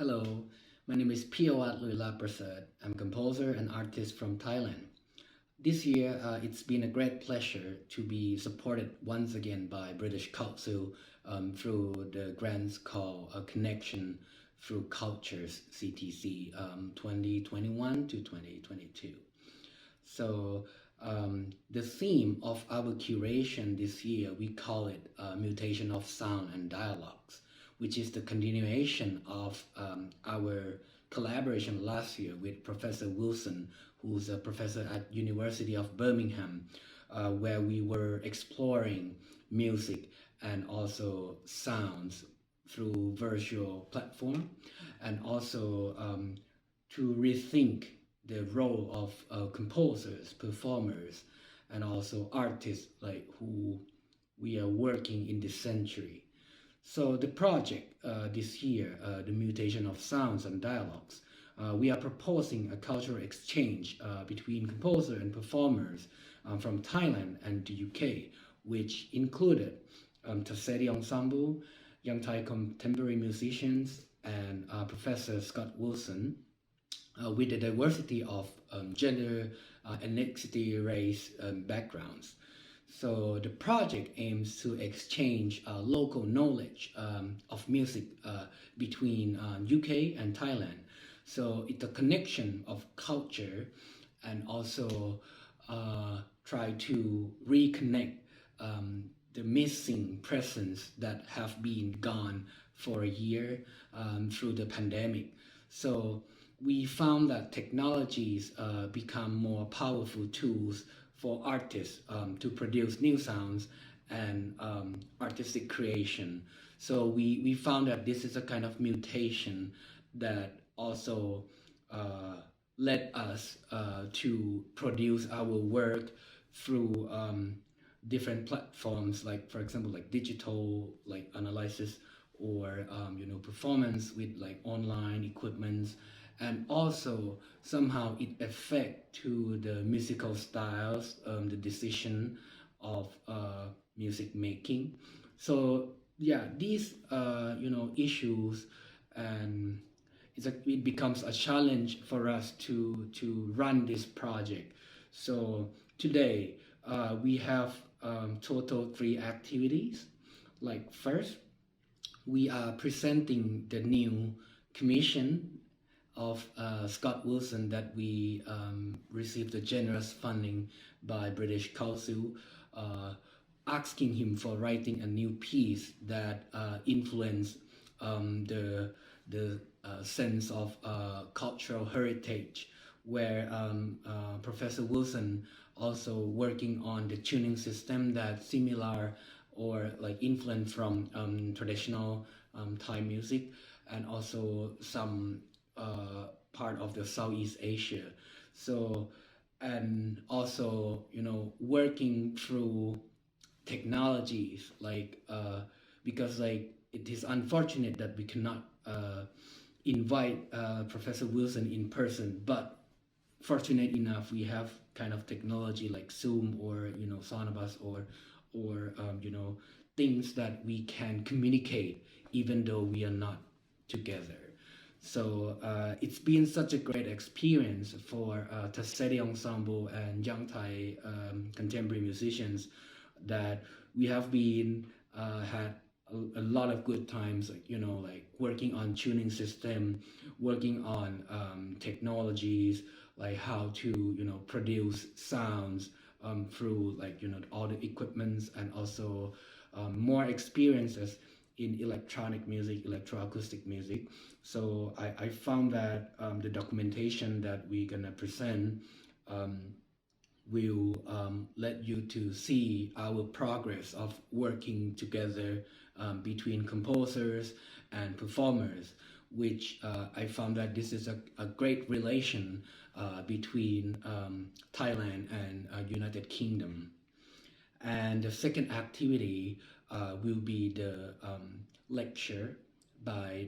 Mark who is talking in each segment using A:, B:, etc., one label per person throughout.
A: Hello, my name is Piyawat Louilarpprasert. I'm a composer and artist from Thailand. This year, it's been a great pleasure to be supported once again by British Council through the grants called Connection Through Cultures CTC 2021 to 2022. So the theme of our curation this year, we call it Mutation of Sound and Dialogues, which is the continuation of our collaboration last year with Professor Wilson, who's a professor at University of Birmingham, where we were exploring music and also sounds through virtual platform, and also to rethink the role of composers, performers, and also artists like who we are working in this century. So the project this year, the Mutation of Sounds and Dialogues, we are proposing a cultural exchange between composer and performers from Thailand and the UK, which included Taceti Ensemble, young Thai contemporary musicians, and Professor Scott Wilson, with a diversity of gender, ethnicity, race, backgrounds. So the project aims to exchange local knowledge of music between UK and Thailand. So it's a connection of culture, and also try to reconnect the missing presence that have been gone for a year through the pandemic. So we found that technologies become more powerful tools for artists to produce new sounds and artistic creation. So we found that this is a kind of mutation that also led us to produce our work through different platforms, like for example like digital like analysis, or performance with like online equipments, and also somehow it affect to the musical styles, the decision of music making. So yeah, these issues, and it becomes a challenge for us to run this project. So today we have total 3 activities. Like first, we are presenting the new commission of Scott Wilson that we received a generous funding by British Council, asking him for writing a new piece that influenced the sense of cultural heritage, where Professor Wilson also working on the tuning system that's similar or like influence from traditional Thai music, and also some part of the Southeast Asia. So, and also working through technologies, like because like it is unfortunate that we cannot invite Professor Wilson in person, but fortunate enough we have kind of technology like Zoom or Sonobus, or things that we can communicate even though we are not together. So it's been such a great experience for Taceti Ensemble and young Thai contemporary musicians, that we have been had a lot of good times, like working on tuning system, working on technologies, like how to produce sounds through like all the equipments, and also more experiences in electronic music, electroacoustic music. So I found that the documentation that we're gonna present will let you to see our progress of working together between composers and performers, which I found that this is a great relation between Thailand and United Kingdom. And the second activity will be the lecture by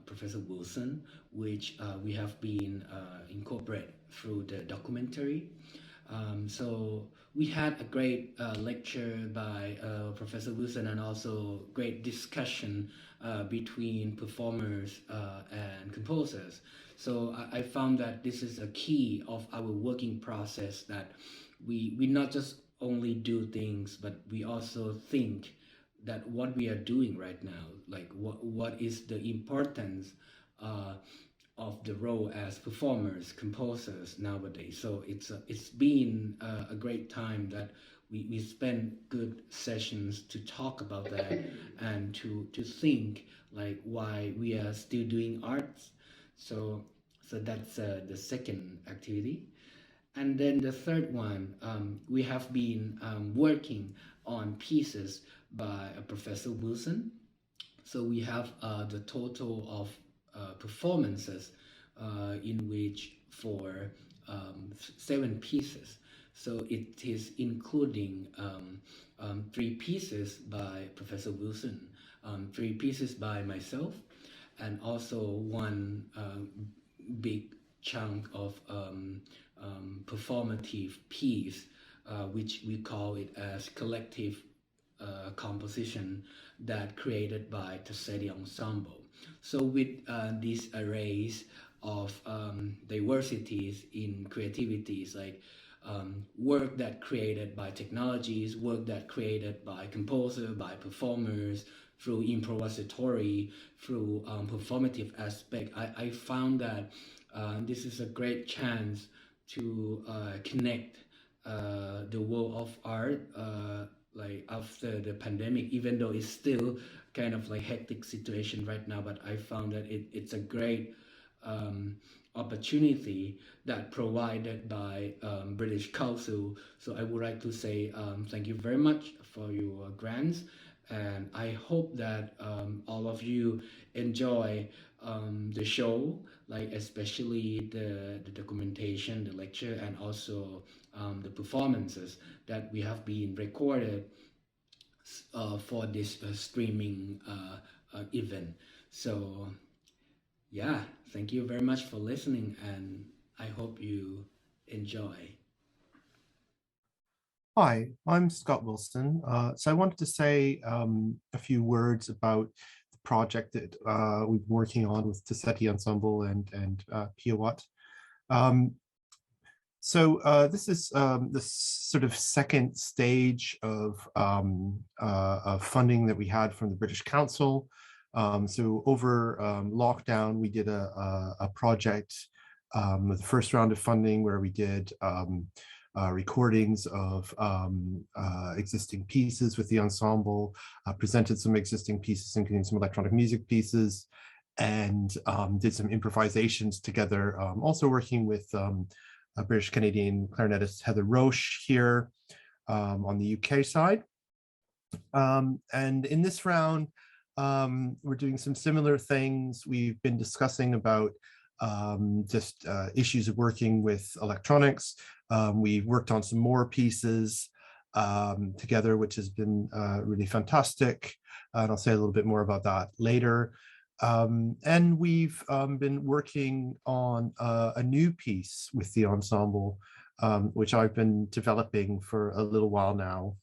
A: Professor Wilson, which we have been incorporated through the documentary. So we had a great lecture by Professor Wilson, and also great discussion between performers and composers. So I found that this is a key of our working process, that we not just only do things, but we also think that what we are doing right now, like what is the importance uh, of the role as performers, composers nowadays. So it's been a great time that we spend good sessions to talk about that, and to think like why we are still doing arts. So that's the second activity. And then the third one, we have been working on pieces by Professor Wilson. So we have the total of performances in which for 7 pieces. So it is including 3 pieces by Professor Wilson, 3 pieces by myself, and also one big chunk of performative piece, which we call it as collective composition that created by Taceti Ensemble. So with these arrays of diversities in creativities, like work that created by technologies, work that created by composer, by performers, through improvisatory, through performative aspect, I found that this is a great chance to connect the world of art like after the pandemic, even though it's still kind of like hectic situation right now. But I found that it's a great opportunity that provided by British Council. So I would like to say thank you very much for your grants, and I hope that all of you enjoy the show, like especially the documentation, the lecture, and also the performances that we have been recorded for this streaming event. So yeah, thank you very much for listening, and I hope you enjoy.
B: Hi, I'm Scott Wilson. So I wanted to say a few words about the project that we've been working on with Taceti Ensemble and Piyawat. This is the sort of second stage of funding that we had from the British Council. So over lockdown, we did a project with the first round of funding where we did recordings of existing pieces with the ensemble, presented some existing pieces, including some electronic music pieces, and did some improvisations together, also working with a British Canadian clarinetist Heather Roche here on the UK side. And in this round, we're doing some similar things. We've been discussing about just issues of working with electronics. We've worked on some more pieces together, which has been really fantastic. And I'll say a little bit more about that later. And we've been working on a new piece with the ensemble, which I've been developing for a little while now,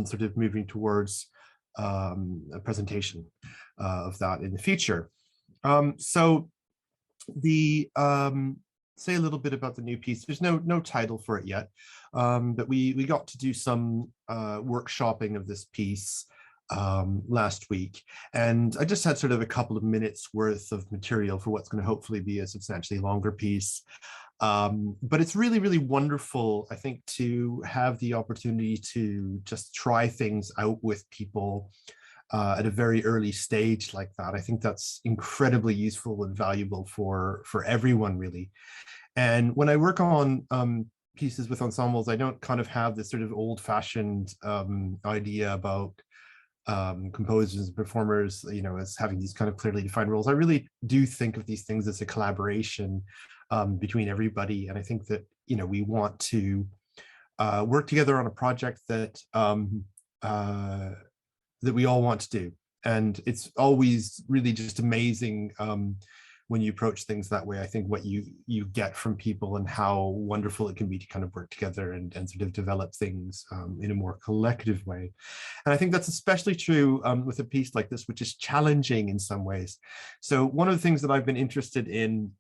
B: sort of moving towards a presentation of that in the future. So the say a little bit about the new piece. There's no title for it yet, but we got to do some workshopping of this piece last week, and I just had sort of a couple of minutes worth of material for what's going to hopefully be a substantially longer piece. But it's really, really wonderful, I think, to have the opportunity to just try things out with people at a very early stage like that. I think that's incredibly useful and valuable for everyone, really. And when I work on pieces with ensembles, I don't kind of have this sort of old-fashioned idea about composers and performers, you know, as having these kind of clearly defined roles. I really do think of these things as a collaboration between everybody. And I think that, you know, we want to work together on a project that that we all want to do. And it's always really just amazing when you approach things that way, I think what you get from people and how wonderful it can be to kind of work together and sort of develop things in a more collective way. And I think that's especially true with a piece like this, which is challenging in some ways. So one of the things that I've been interested in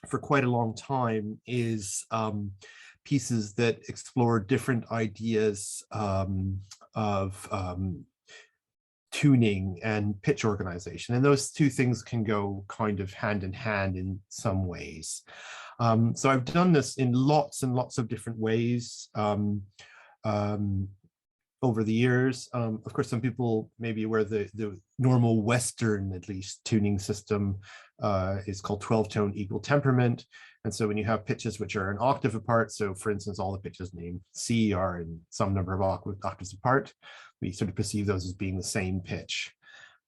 B: for quite a long time is pieces that explore different ideas of tuning and pitch organization. And those two things can go kind of hand in hand in some ways. So I've done this in lots and lots of different ways over the years. Of course, some people may be aware the normal Western, at least, tuning system is called 12-tone equal temperament. And so when you have pitches which are an octave apart, so for instance, all the pitches named C are in some number of octaves apart, we sort of perceive those as being the same pitch.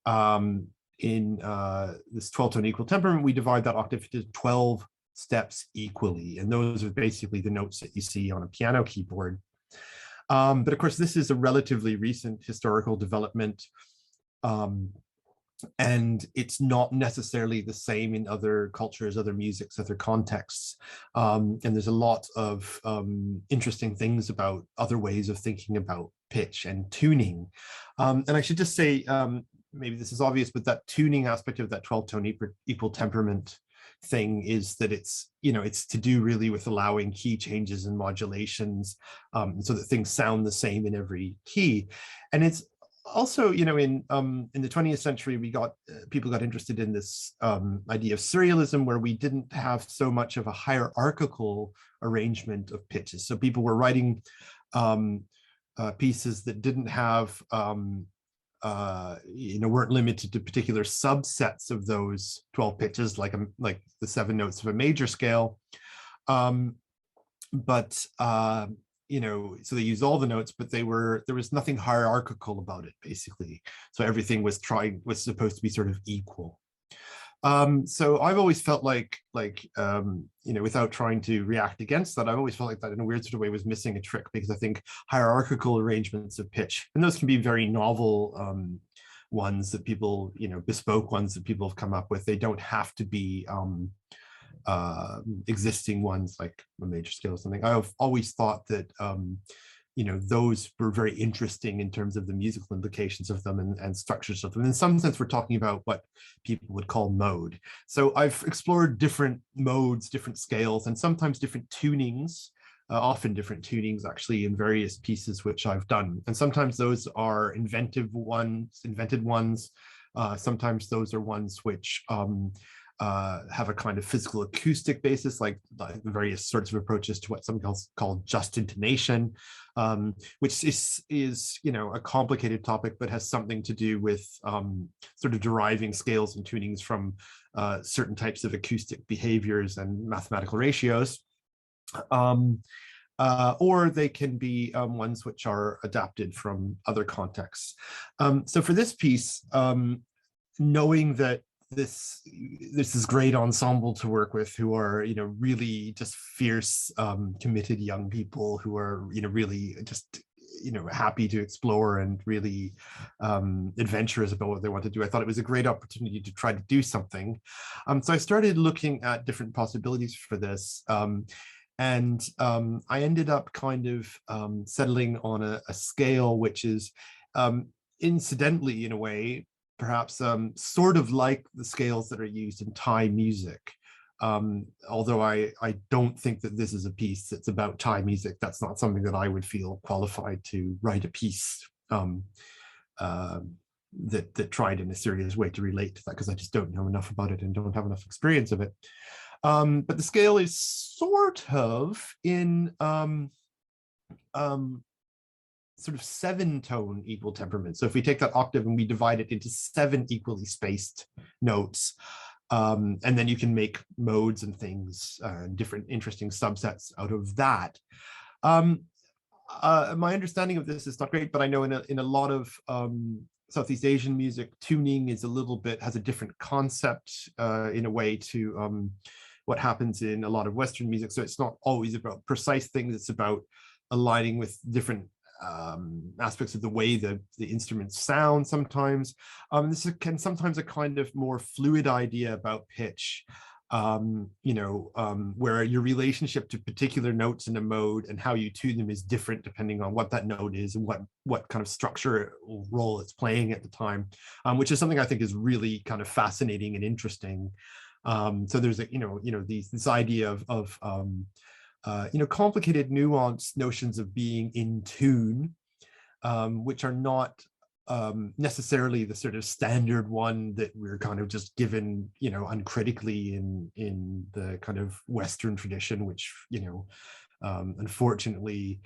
B: In this 12-tone equal temperament, we divide that octave into 12 steps equally. And those are basically the notes that you see on a piano keyboard. But of course, this is a relatively recent historical development. And it's not necessarily the same in other cultures, other musics, other contexts. And there's a lot of interesting things about other ways of thinking about pitch and tuning. And I should just say, maybe this is obvious, but that tuning aspect of that 12-tone equal temperament thing is that it's to do really with allowing key changes and modulations so that things sound the same in every key. And it's also, in the 20th century, people got interested in this idea of serialism, where we didn't have so much of a hierarchical arrangement of pitches. So people were writing pieces that didn't have, weren't limited to particular subsets of those 12 pitches, like the 7 notes of a major scale. So they used all the notes, but there was nothing hierarchical about it, basically. So everything was supposed to be sort of equal. So I've always felt like without trying to react against that, I've always felt like that in a weird sort of way was missing a trick, because I think hierarchical arrangements of pitch, and those can be very novel ones that people, bespoke ones that people have come up with. They don't have to be existing ones like a major scale or something. I've always thought that those were very interesting in terms of the musical implications of them and structures of them. In some sense, we're talking about what people would call mode. So I've explored different modes, different scales, and sometimes different tunings, often different tunings actually in various pieces which I've done. And sometimes those are invented ones. Sometimes those are ones which have a kind of physical acoustic basis, like the various sorts of approaches to what some call just intonation, which is a complicated topic, but has something to do with sort of deriving scales and tunings from certain types of acoustic behaviors and mathematical ratios. Or they can be ones which are adapted from other contexts. So for this piece, knowing that this is great ensemble to work with, who are really just fierce, committed young people who are really just happy to explore and really adventurous about what they want to do. I thought it was a great opportunity to try to do something. So I started looking at different possibilities for this. And I ended up kind of settling on a scale which is incidentally, in a way, perhaps sort of like the scales that are used in Thai music. Although I don't think that this is a piece that's about Thai music. That's not something that I would feel qualified to write a piece that tried in a serious way to relate to that, because I just don't know enough about it and don't have enough experience of it. But the scale is sort of in sort of 7-tone equal temperament. So if we take that octave and we divide it into 7 equally spaced notes, and then you can make modes and things, different interesting subsets out of that. My understanding of this is not great, but I know in a lot of Southeast Asian music, tuning is has a different concept in a way to what happens in a lot of Western music. So it's not always about precise things, it's about aligning with different aspects of the way the instruments sound sometimes. This can sometimes a kind of more fluid idea about pitch, where your relationship to particular notes in a mode and how you tune them is different depending on what that note is and what kind of structure role it's playing at the time, which is something I think is really kind of fascinating and interesting. So there's this idea of complicated, nuanced notions of being in tune, which are not necessarily the sort of standard one that we're kind of just given, uncritically in the kind of Western tradition, which, unfortunately,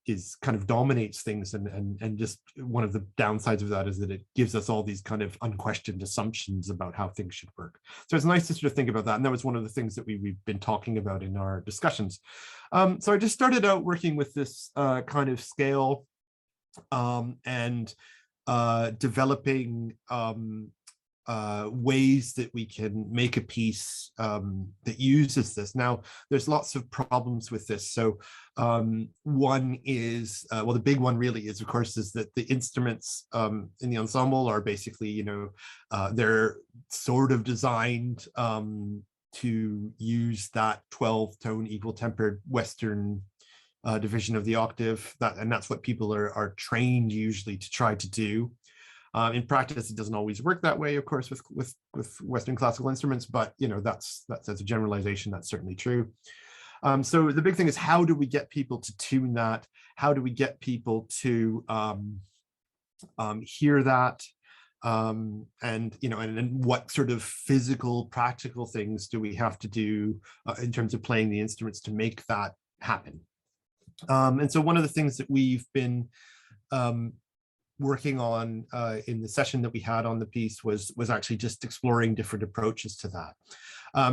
B: is kind of dominates things, and just one of the downsides of that is that it gives us all these kind of unquestioned assumptions about how things should work. So it's nice to sort of think about that, and that was one of the things that we've been talking about in our discussions. So I just started out working with this kind of scale, and developing ways that we can make a piece that uses this. Now, there's lots of problems with this. So one is, well, the big one really is, of course, is that the instruments in the ensemble are basically, they're sort of designed to use that 12-tone equal tempered Western division of the octave, and that's what people are trained usually to try to do. In practice, it doesn't always work that way, of course, with Western classical instruments, but that's as a generalization, that's certainly true. So the big thing is, how do we get people to tune that? How do we get people to hear that? And what sort of physical, practical things do we have to do in terms of playing the instruments to make that happen? And so one of the things that we've been working on in the session that we had on the piece was actually just exploring different approaches to that.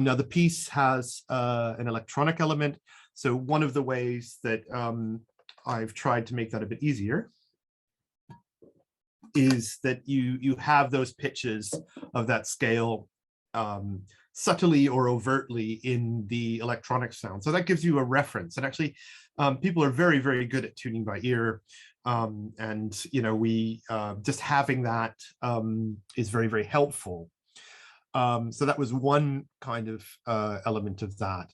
B: Now the piece has an electronic element. So one of the ways that I've tried to make that a bit easier is that you have those pitches of that scale subtly or overtly in the electronic sound. So that gives you a reference. And actually, people are very, very good at tuning by ear. And we just having that is very, very helpful. So that was one kind of element of that.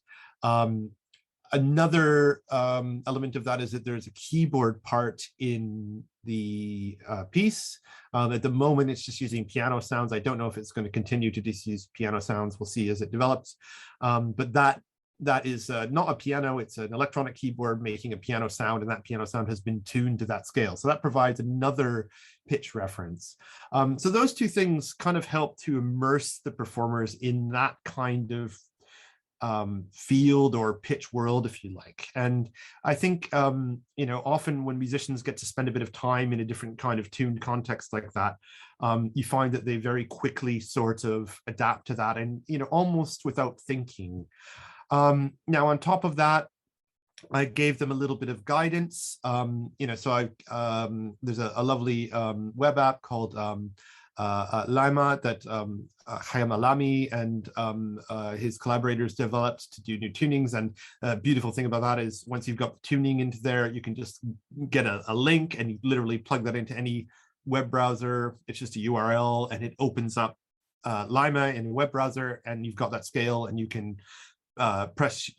B: Another element of that is that there's a keyboard part in the piece. At the moment, it's just using piano sounds. I don't know if it's going to continue to just use piano sounds. We'll see as it develops. But that is not a piano. It's an electronic keyboard making a piano sound, and that piano sound has been tuned to that scale. So that provides another pitch reference. So those two things kind of help to immerse the performers in that kind of field or pitch world, if you like. And I think, often when musicians get to spend a bit of time in a different kind of tuned context like that, you find that they very quickly sort of adapt to that, and, almost without thinking. Now, on top of that, I gave them a little bit of guidance. So there's a lovely web app called Lima that Hayam Alami and his collaborators developed to do new tunings. And a beautiful thing about that is, once you've got the tuning into there, you can just get a link and you literally plug that into any web browser. It's just a URL, and it opens up Lima in a web browser, and you've got that scale, and you can press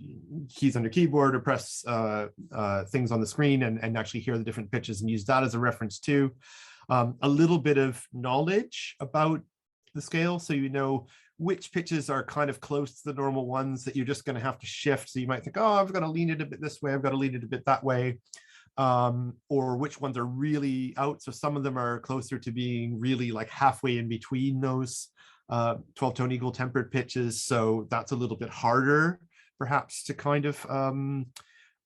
B: keys on your keyboard or press things on the screen and actually hear the different pitches and use that as a reference too. A little bit of knowledge about the scale, so you know which pitches are kind of close to the normal ones that you're just going to have to shift. So you might think, oh, I've got to lean it a bit this way, I've got to lean it a bit that way, or which ones are really out. So some of them are closer to being really like halfway in between those 12-tone equal tempered pitches. So that's a little bit harder, perhaps, to kind of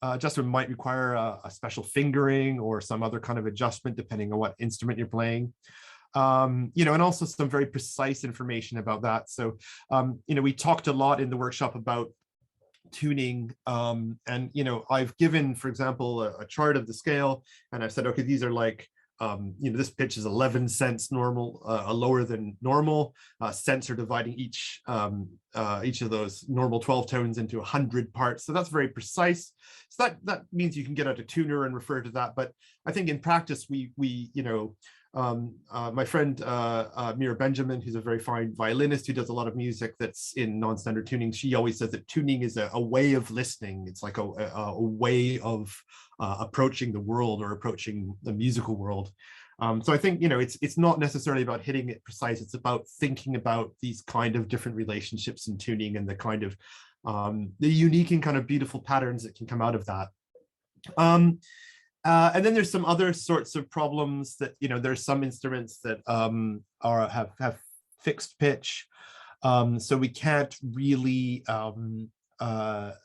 B: adjustment. Might require a special fingering or some other kind of adjustment depending on what instrument you're playing. And also some very precise information about that. So, we talked a lot in the workshop about tuning, and I've given, for example, a chart of the scale, and I've said, okay, these are like this pitch is 11 cents normal, lower than normal. Cents are dividing each of those normal 12 tones into 100 parts. So that's very precise. So that means you can get out a tuner and refer to that. But I think in practice, my friend Mira Benjamin, who's a very fine violinist who does a lot of music that's in non-standard tuning, she always says that tuning is a way of listening. It's like a way of approaching the world or approaching the musical world. So I think, it's not necessarily about hitting it precise. It's about thinking about these kind of different relationships in tuning and the kind of the unique and kind of beautiful patterns that can come out of that. And then there's some other sorts of problems that, there's some instruments that have fixed pitch. So we can't really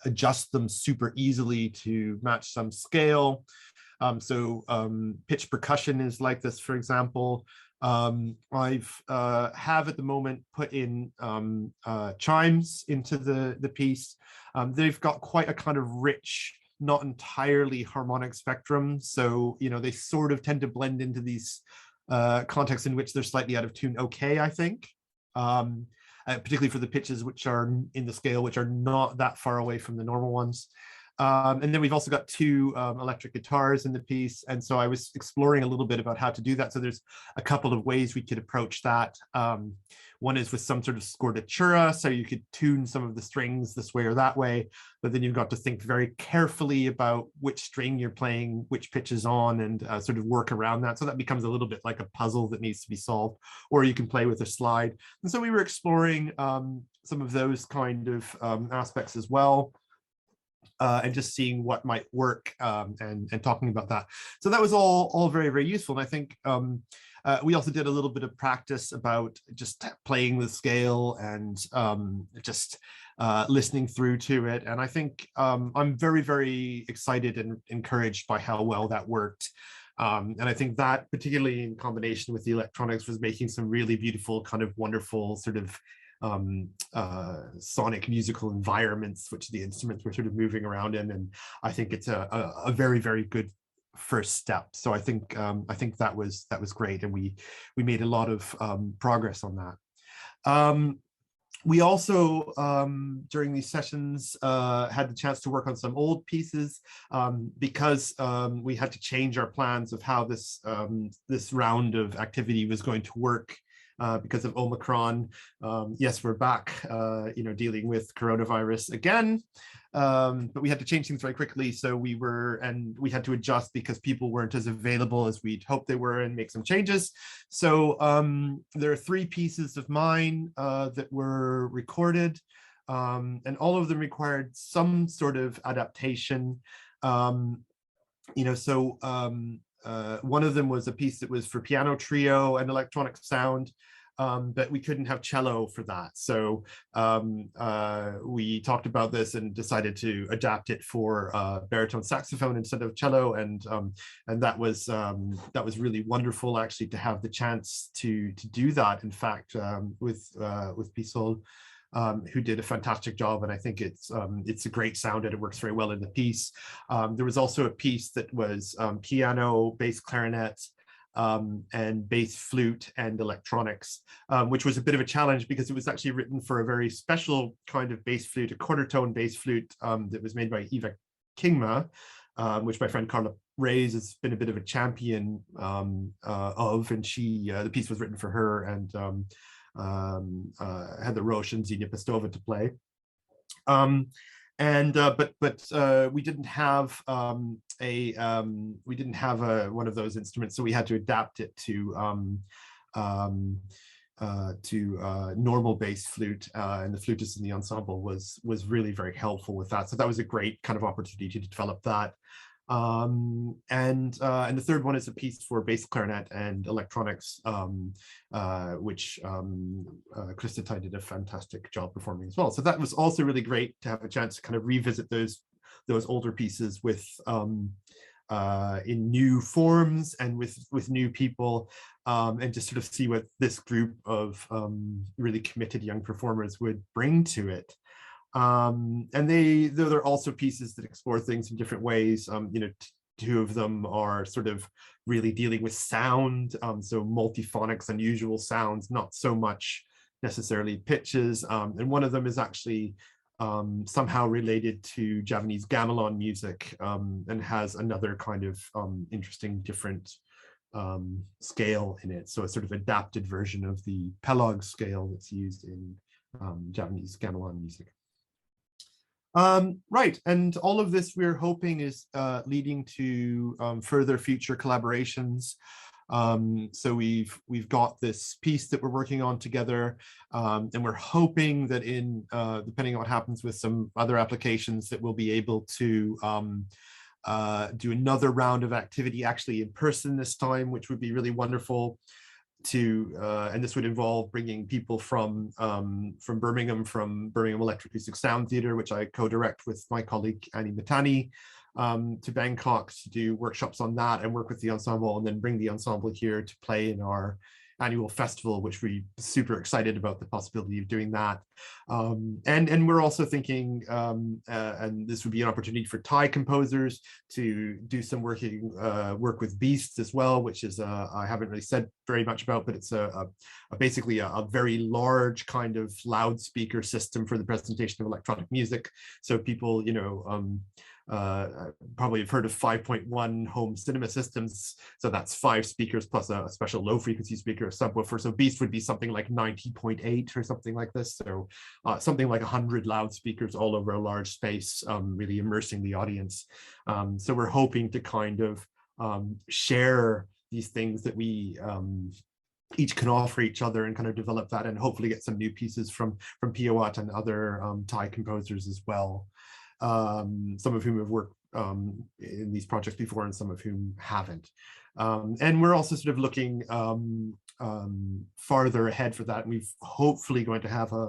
B: adjust them super easily to match some scale. So pitch percussion is like this, for example. I've have at the moment put in chimes into the piece. They've got quite a kind of rich, not entirely harmonic spectrum. So, they sort of tend to blend into these contexts in which they're slightly out of tune. Okay, I think, particularly for the pitches which are in the scale, which are not that far away from the normal ones. And then we've also got two electric guitars in the piece. And so I was exploring a little bit about how to do that. So there's a couple of ways we could approach that. One is with some sort of scordatura, so you could tune some of the strings this way or that way, but then you've got to think very carefully about which string you're playing, which pitch is on, and sort of work around that. So that becomes a little bit like a puzzle that needs to be solved, or you can play with a slide. And so we were exploring some of those kind of aspects as well. And just seeing what might work and talking about that. So that was all very, very useful. And I think we also did a little bit of practice about just playing the scale and just listening through to it. And I think I'm very, very excited and encouraged by how well that worked. And I think that, particularly in combination with the electronics, was making some really beautiful, kind of wonderful sort of sonic musical environments which the instruments were sort of moving around in, and I think it's a very, very good first step. So I think that was great, and we made a lot of progress on that. We also during these sessions had the chance to work on some old pieces because we had to change our plans of how this round of activity was going to work. Because of Omicron. Yes, we're back, dealing with coronavirus again, but we had to change things very quickly. So we had to adjust because people weren't as available as we'd hoped they were, and make some changes. So there are 3 pieces of mine that were recorded, and all of them required some sort of adaptation. One of them was a piece that was for piano trio and electronic sound, but we couldn't have cello for that. So we talked about this and decided to adapt it for baritone saxophone instead of cello, and that was really wonderful, actually, to have the chance to do that. In fact, with Pisol, who did a fantastic job, and I think it's a great sound and it works very well in the piece. There was also a piece that was piano, bass clarinet, and bass flute and electronics, which was a bit of a challenge because it was actually written for a very special kind of bass flute, a quarter tone bass flute that was made by Eva Kingma, which my friend Carla Reyes has been a bit of a champion of, and the piece was written for her, and Heather Roche and Xenia Pestova to play. But we didn't have one of those instruments, so we had to adapt it to normal bass flute, and the flutist in the ensemble was really very helpful with that. So that was a great kind of opportunity to develop that. And the third one is a piece for bass clarinet and electronics, which Krista Tai did a fantastic job performing as well. So that was also really great to have a chance to kind of revisit those older pieces with in new forms and with new people, and just sort of see what this group of really committed young performers would bring to it. And there are also pieces that explore things in different ways. two of them are sort of really dealing with sound, so multiphonics, unusual sounds, not so much necessarily pitches. And one of them is actually somehow related to Javanese gamelan music, and has another kind of interesting different scale in it. So a sort of adapted version of the pelog scale that's used in Javanese gamelan music. Right, and all of this we're hoping is leading to further future collaborations. So we've got this piece that we're working on together, and we're hoping that in depending on what happens with some other applications, that we'll be able to do another round of activity actually in person this time, which would be really wonderful. And this would involve bringing people from Birmingham Electric Acoustic Sound Theatre, which I co-direct with my colleague Annie Matani, to Bangkok to do workshops on that and work with the ensemble, and then bring the ensemble here to play in our annual festival, which we're super excited about the possibility of doing that. And we're also thinking, and this would be an opportunity for Thai composers to do some work with Beasts as well, which is, I haven't really said very much about, but it's basically a very large kind of loudspeaker system for the presentation of electronic music. So people, probably have heard of 5.1 home cinema systems. So that's 5 speakers plus a special low frequency speaker, a subwoofer. So Beast would be something like 90.8 or something like this. So something like 100 loudspeakers all over a large space, really immersing the audience. So we're hoping to kind of share these things that we each can offer each other and kind of develop that, and hopefully get some new pieces from Piyawat and other Thai composers as well. Some of whom have worked in these projects before and some of whom haven't. And we're also sort of looking farther ahead for that. We've hopefully going to have a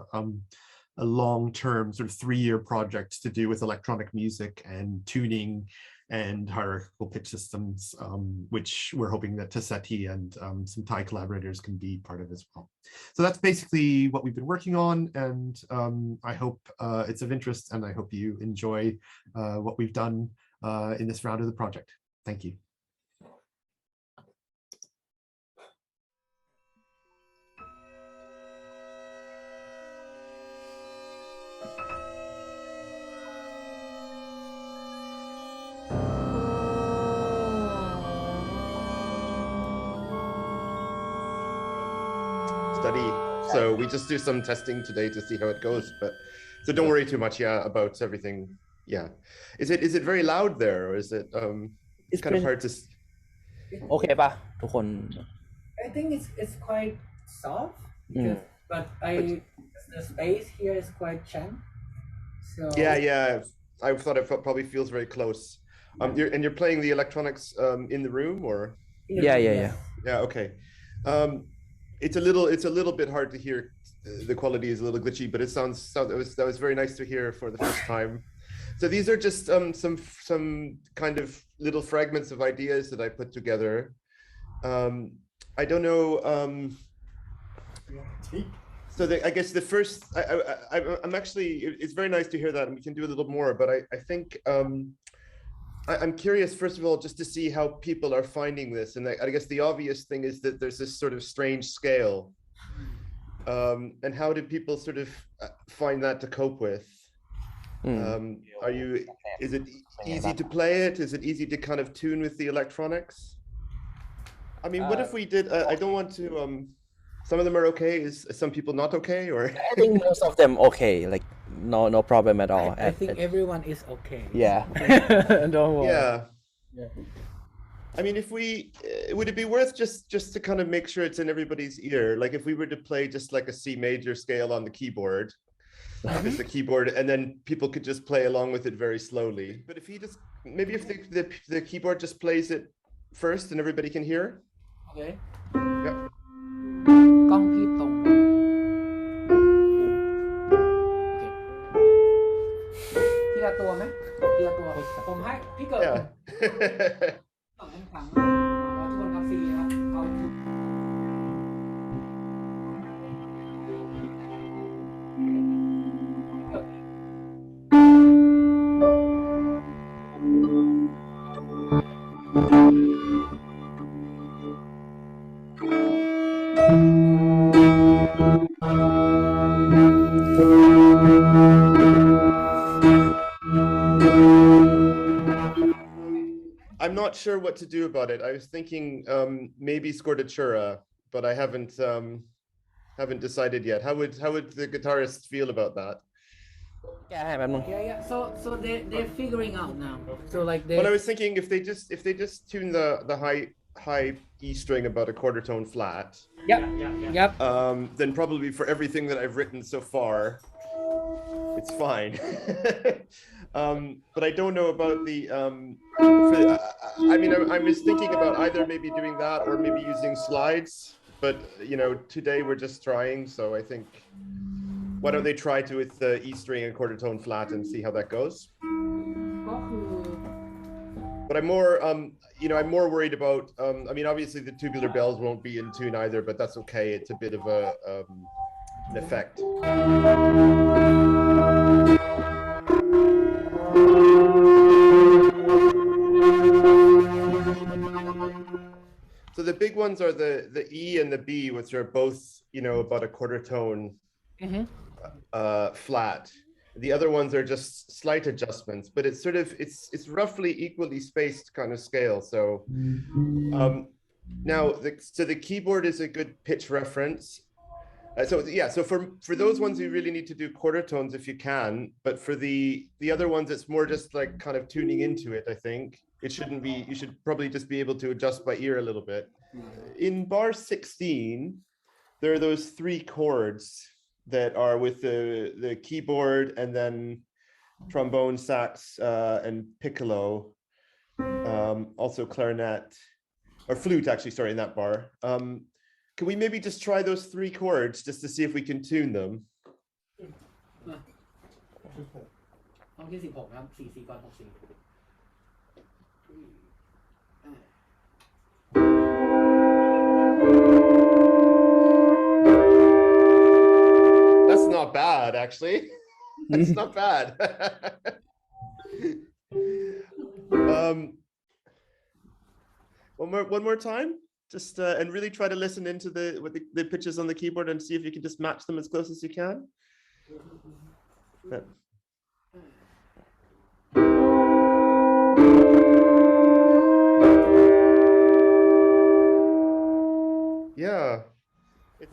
B: long-term sort of 3-year project to do with electronic music and tuning and hierarchical pitch systems, which we're hoping that Taceti and some Thai collaborators can be part of as well. So that's basically what we've been working on, and I hope it's of interest, and I hope you enjoy what we've done in this round of the project. Thank you. Study. So we just do some testing today to see how it goes, but so don't worry too much, about everything. Is it very loud there, or is it it's kind of hard to
C: Okay ป่ะทุกคน
A: I think it's quite soft, but the space here is quite jammed. So
B: I thought it probably feels very close. You're playing the electronics in the room, or
C: yeah
B: okay. It's a little bit hard to hear. The quality is a little glitchy, but that was very nice to hear for the first time. So these are just some kind of little fragments of ideas that I put together. I don't know. So I guess the first, I'm actually, it's very nice to hear that, and we can do a little more, but I think I'm curious, first of all, just to see how people are finding this. And I guess the obvious thing is that there's this sort of strange scale. And how do people sort of find that to cope with? Is it easy to play it? Is it easy to kind of tune with the electronics? I mean, what if we did, I don't want to, some of them are okay. Is some people not okay, or?
C: I think most of them okay, like no problem at all.
A: I think everyone is okay.
C: Yeah. Don't worry.
B: Yeah. I mean, would it be worth just to kind of make sure it's in everybody's ear? Like if we were to play just like a C major scale on the keyboard, just the keyboard, and then people could just play along with it very slowly. But if maybe if the keyboard just plays it first and everybody can hear.
A: Okay.
B: Yeah.
A: กล้องพี่ตรงทีละตัวไหมทีละตัวผมให้พี่เกิดต่อขังเราทุกคนครับฟรีครับเอา
B: I'm not sure what to do about it. I was thinking maybe Scordatura, but I haven't decided yet. How would the guitarists feel about that?
C: แก้ให้แป๊บนึง
A: Yeah, yeah. So they're figuring out now. So like
B: But I
A: they
B: was thinking if they just tune the high E string about a quarter tone flat,
A: yep.
B: then probably for everything that I've written so far, it's fine. But I don't know about the I mean, I was thinking about either maybe doing that or maybe using slides, but you know, today we're just trying, so I think why don't they try to with the E string and quarter tone flat and see how that goes. But I'm more you know, I'm more worried about I mean, obviously the tubular bells won't be in tune either, but that's okay. It's a bit of an effect. So the big ones are the E and the B, which are both, you know, about a quarter tone flat. The other ones are just slight adjustments, but it's sort of it's roughly equally spaced kind of scale. So now the keyboard is a good pitch reference. So yeah, so for those ones you really need to do quarter tones if you can, but for the other ones it's more just like kind of tuning into it. I think it shouldn't be, you should probably just be able to adjust by ear a little bit. In bar 16 there are those 3 chords that are with the keyboard and then trombone, sax, and piccolo, also clarinet or flute actually, sorry, in that bar. Can we maybe just try those 3 chords just to see if we can tune them? That's not bad, actually. That's not bad. One more time, just and really try to listen into the pitches on the keyboard and see if you can just match them as close as you can. Yeah. It's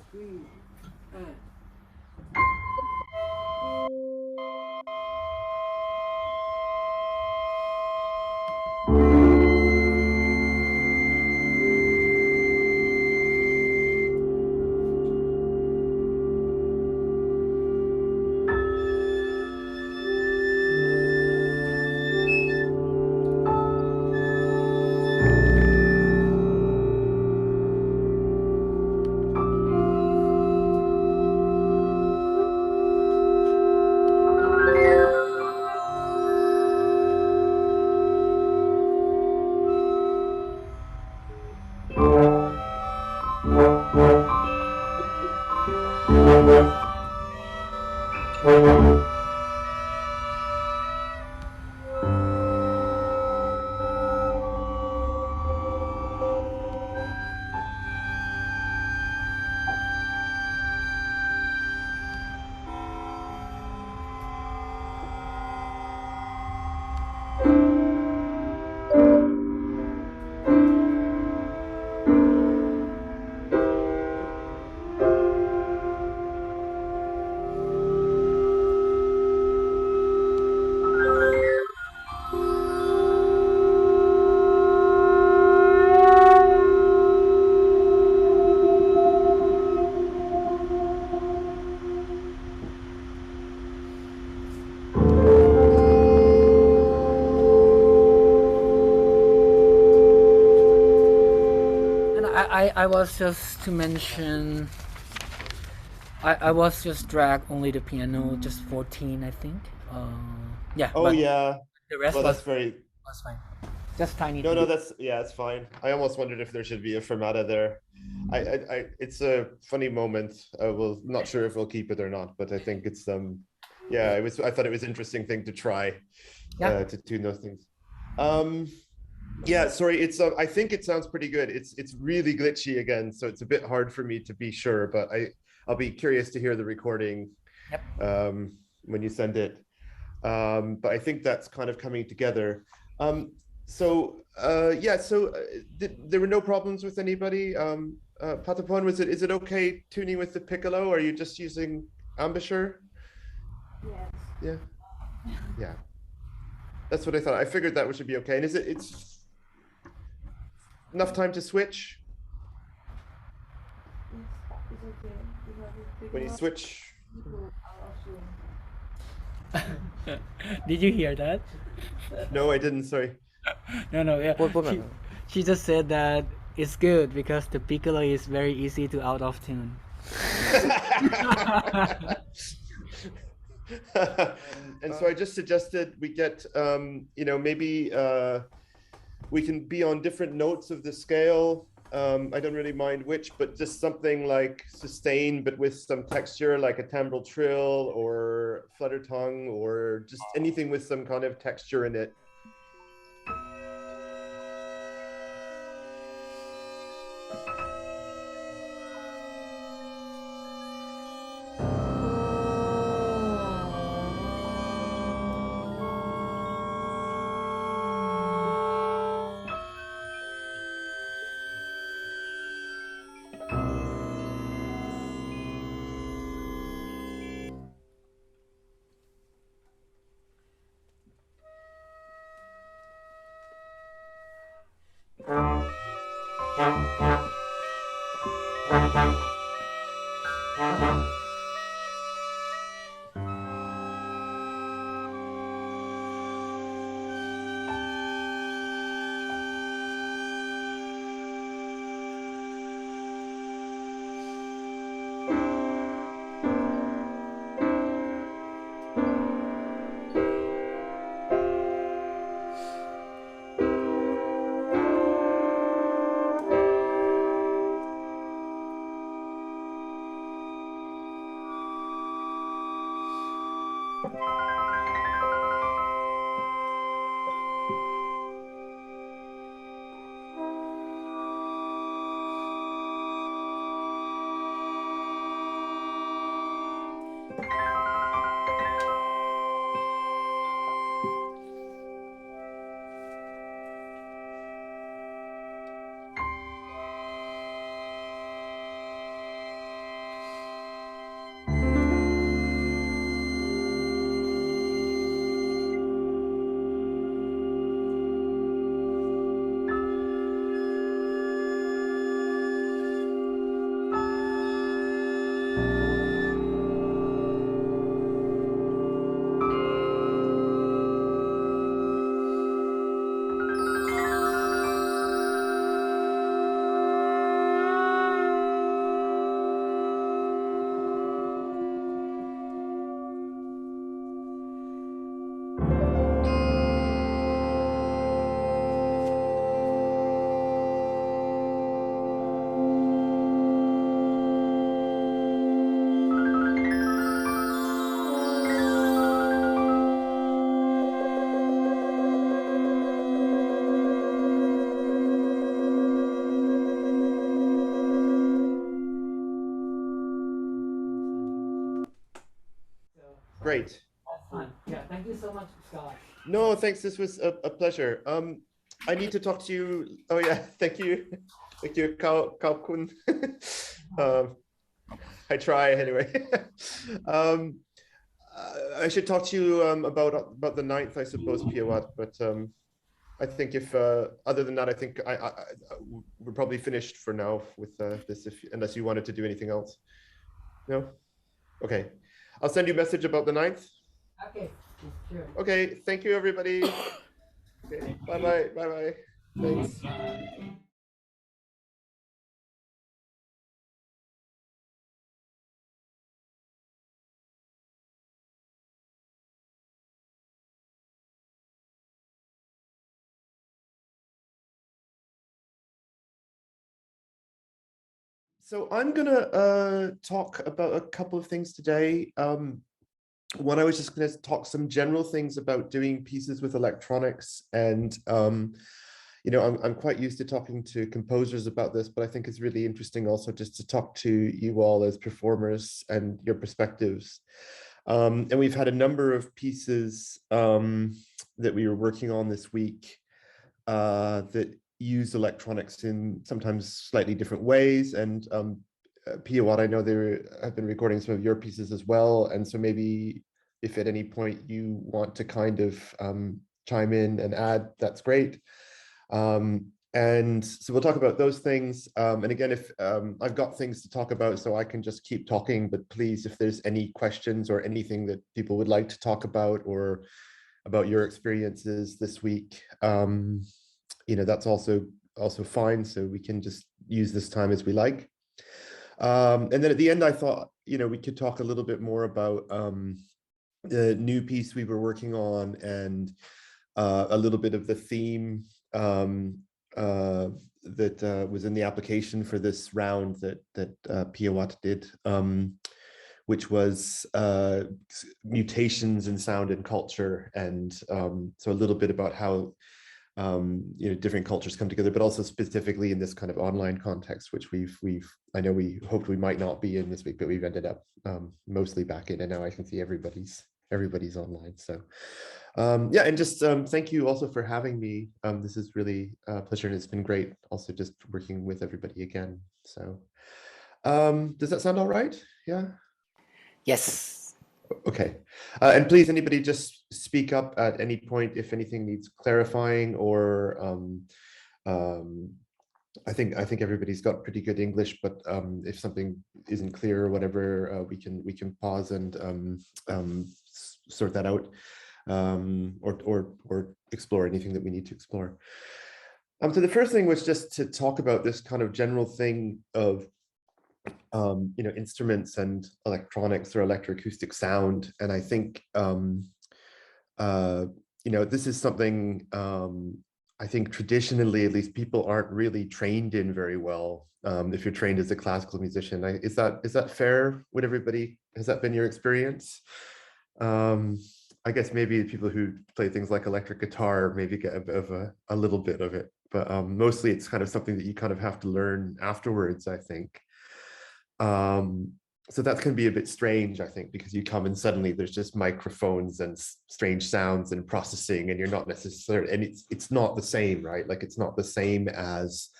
A: I was just to mention, I was just drag only the piano, just 14, I think. Yeah.
B: Oh yeah.
A: The rest
B: Well,
A: was
B: that's very.
A: was fine. Just tiny.
B: No, that's yeah, it's fine. I almost wondered if there should be a fermata there. It's a funny moment. We'll not sure if we'll keep it or not, but I think it's yeah, it was. I thought it was an interesting thing to try, to tune those things. Yeah, sorry. It's I think it sounds pretty good. It's really glitchy again, so it's a bit hard for me to be sure. But I'll be curious to hear the recording when you send it. But I think that's kind of coming together. There were no problems with anybody. Patapon, is it okay tuning with the piccolo? Are you just using embouchure? Yes. Yeah. That's what I thought. I figured that should be okay. And it's enough time to switch?
D: It's okay.
B: When you switch.
E: Did you hear that?
B: No, I didn't, sorry.
E: No, yeah.
C: พูดแบบ
E: She just said that it's good because the piccolo is very easy to out of tune.
B: And so I just suggested we get, maybe we can be on different notes of the scale. I don't really mind which, but just something like sustained, but with some texture, like a timbral trill or flutter tongue, or just anything with some kind of texture in it. Great.
E: Fun. Yeah, thank you so much, Scott.
B: No, thanks. This was a pleasure. I need to talk to you. Oh yeah, thank you. Thank you, Kao Kun. I try anyway. I should talk to you about the 9th, I suppose, Piyawat, but I think if other than that, I think we're probably finished for now with this, unless you wanted to do anything else. No? Okay. I'll send you a message about the 9th.
E: Okay, sure.
B: Okay, thank you, everybody. Okay, bye-bye, bye-bye. Thanks. So I'm gonna talk about a couple of things today. One, I was just going to talk some general things about doing pieces with electronics, and I'm quite used to talking to composers about this, but I think it's really interesting also just to talk to you all as performers and your perspectives. And we've had a number of pieces that we were working on this week that use electronics in sometimes slightly different ways. And Piyawat, I know they have been recording some of your pieces as well. And so maybe if at any point you want to kind of chime in and add, that's great. And so we'll talk about those things. And again, if I've got things to talk about, so I can just keep talking, but please, if there's any questions or anything that people would like to talk about or about your experiences this week, that's also fine. So we can just use this time as we like. And then at the end, I thought, we could talk a little bit more about the new piece we were working on and a little bit of the theme that was in the application for this round that Piyawat did, which was mutations in sound and culture, and so a little bit about how different cultures come together, but also specifically in this kind of online context, which I know we hoped we might not be in this week, but we've ended up mostly back in, and now I can see everybody's online. So yeah, and just thank you also for having me. This is really a pleasure, and it's been great also just working with everybody again. So does that sound all right? Yeah.
E: Yes.
B: Okay. And please, anybody just speak up at any point if anything needs clarifying, or I think everybody's got pretty good English, but if something isn't clear or whatever, we can pause and sort that out, or explore anything that we need to explore. So the first thing was just to talk about this kind of general thing of instruments and electronics or electroacoustic sound, and I think this is something I think traditionally, at least, people aren't really trained in very well. If you're trained as a classical musician, is that fair? Has that been your experience? I guess maybe people who play things like electric guitar maybe get a bit of a little bit of it, but mostly it's kind of something that you kind of have to learn afterwards, I think. So that can be a bit strange, I think, because you come and suddenly there's just microphones and strange sounds and processing, and you're not necessarily, and it's not the same, right? Like it's not the same as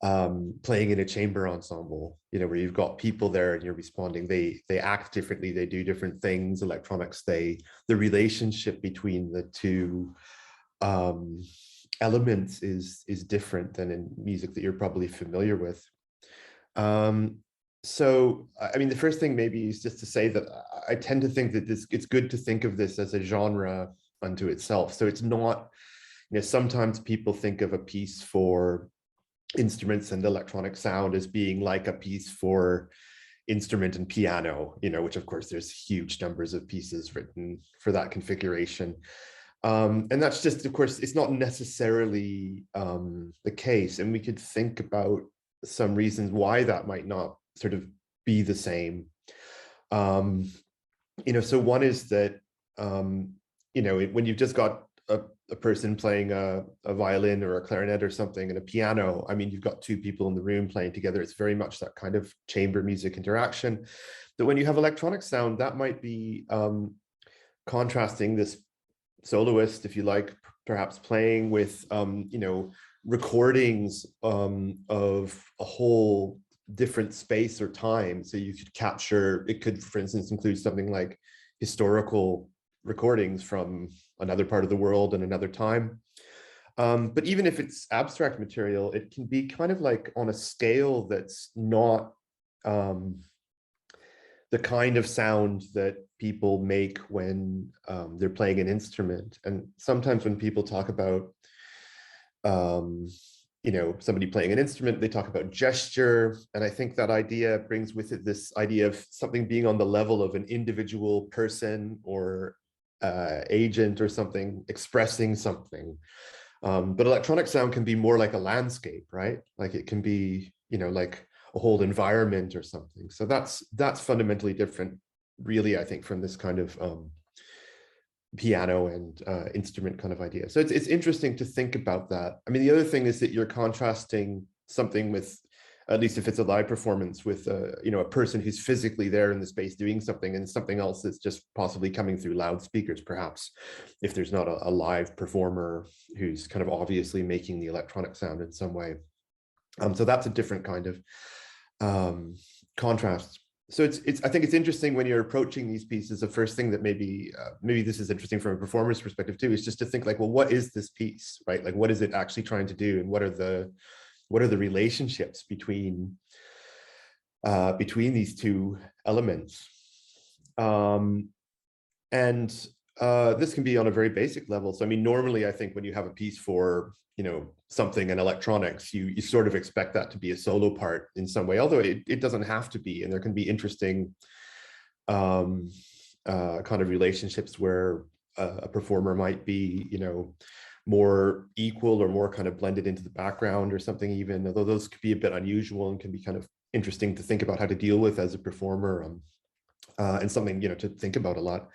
B: playing in a chamber ensemble, where you've got people there and you're responding. They act differently, they do different things. Electronics, the relationship between the two elements is different than in music that you're probably familiar with. So, I mean, the first thing maybe is just to say that I tend to think that it's good to think of this as a genre unto itself. So it's not, sometimes people think of a piece for instruments and electronic sound as being like a piece for instrument and piano, which of course there's huge numbers of pieces written for that configuration. And that's just, of course, it's not necessarily the case. And we could think about some reasons why that might not sort of be the same. So one is that, when you've just got a person playing a violin or a clarinet or something and a piano, I mean, you've got two people in the room playing together. It's very much that kind of chamber music interaction. But when you have electronic sound, that might be contrasting this soloist, if you like, perhaps playing with, recordings of a whole different space or time. So you could capture, it could, for instance, include something like historical recordings from another part of the world and another time. But even if it's abstract material, it can be kind of like on a scale that's not the kind of sound that people make when they're playing an instrument. And sometimes when people talk about somebody playing an instrument, they talk about gesture. And I think that idea brings with it this idea of something being on the level of an individual person or agent or something, expressing something. But electronic sound can be more like a landscape, right? Like it can be, like a whole environment or something. So that's fundamentally different, really, I think, from this kind of piano and instrument kind of idea. So it's interesting to think about that. I mean, the other thing is that you're contrasting something with, at least if it's a live performance, with a person who's physically there in the space doing something, and something else that's just possibly coming through loudspeakers, perhaps, if there's not a live performer who's kind of obviously making the electronic sound in some way. So that's a different kind of contrast. So I think it's interesting when you're approaching these pieces. The first thing that maybe this is interesting from a performer's perspective too, is just to think like, well, what is this piece, right? Like, what is it actually trying to do, and what are the relationships between these two elements? And this can be on a very basic level. So I mean, normally I think when you have a piece for something in electronics, you sort of expect that to be a solo part in some way, although it doesn't have to be. And there can be interesting kind of relationships where a performer might be more equal or more kind of blended into the background or something, even, although those could be a bit unusual and can be kind of interesting to think about how to deal with as a performer, and something to think about a lot.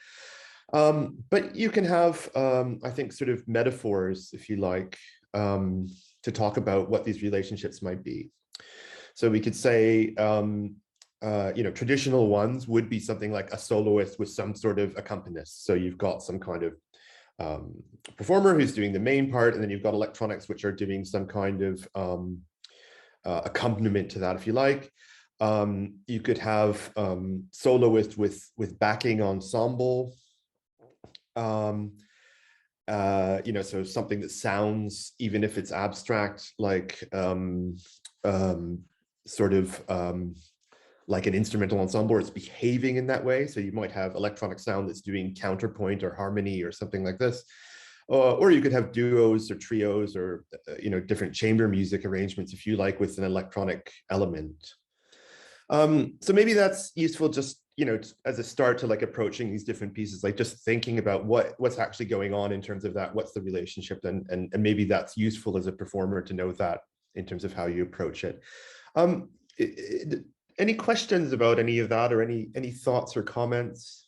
B: But you can have, I think, sort of metaphors, if you like, to talk about what these relationships might be. So we could say, traditional ones would be something like a soloist with some sort of accompanist. So you've got some kind of performer who's doing the main part, and then you've got electronics which are doing some kind of accompaniment to that, if you like. You could have soloist with backing ensemble. So something that sounds, even if it's abstract, like sort of like an instrumental ensemble, or it's behaving in that way. So you might have electronic sound that's doing counterpoint or harmony or something like this. Or you could have duos or trios or different chamber music arrangements, if you like, with an electronic element. So maybe that's useful, just as a start to like approaching these different pieces, like just thinking about what's actually going on in terms of that, what's the relationship, and maybe that's useful as a performer to know that in terms of how you approach it. Any questions about any of that, or any thoughts or comments?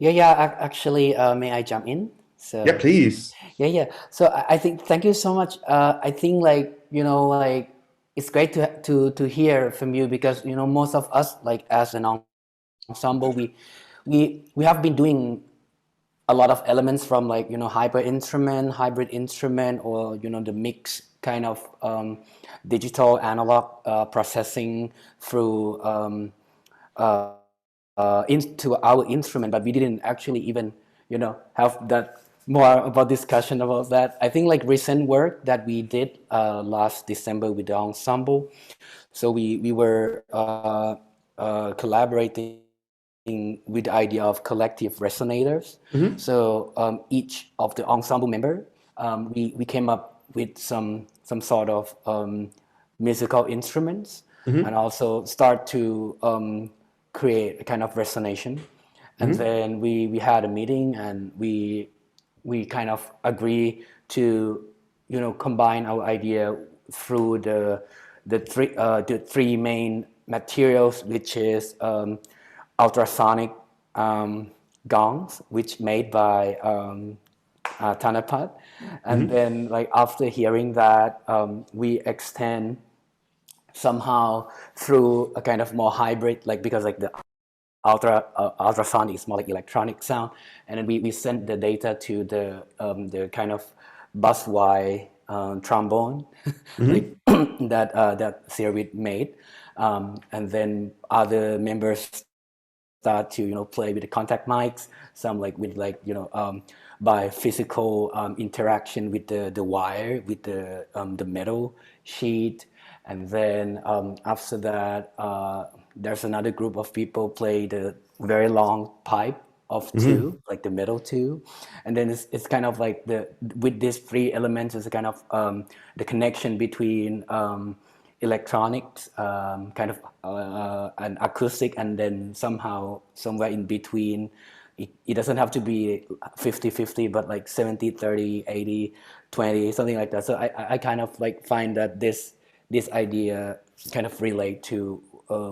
E: Actually, may I jump in? So
B: yeah, please.
E: So I think, thank you so much. I think it's great to hear from you, because most of us, like as an ensemble, we have been doing a lot of elements from hybrid instrument, or the mix kind of digital analog processing through into our instrument, but we didn't actually even have that more about discussion about that. I think recent work that we did last December with the ensemble. So we were collaborating with the idea of collective resonators.
B: Mm-hmm.
E: So each of the ensemble member, we came up with some sort of musical instruments, mm-hmm. and also start to create a kind of resonation. And mm-hmm. then we had a meeting, and we kind of agree to combine our idea through the three main materials, which is ultrasonic gongs, which made by Counterpart. And mm-hmm. then after hearing that, we extend somehow through a kind of more hybrid, because the ultrasonic is more like electronic sound, and then we send the data to the kind of bus wire trombone, mm-hmm. that Sirwit made, and then other members start to play with the contact mics, some with by physical interaction with the wire, with the metal sheet. And then after that, there's another group of people play the very long pipe of two, mm-hmm. the metal two. And then it's kind of with these three elements, is kind of the connection between electronics, kind of an acoustic, and then somehow somewhere in between. It doesn't have to be 50-50, but 70-30, 80-20, something like that. So I kind of find that this idea kind of relate to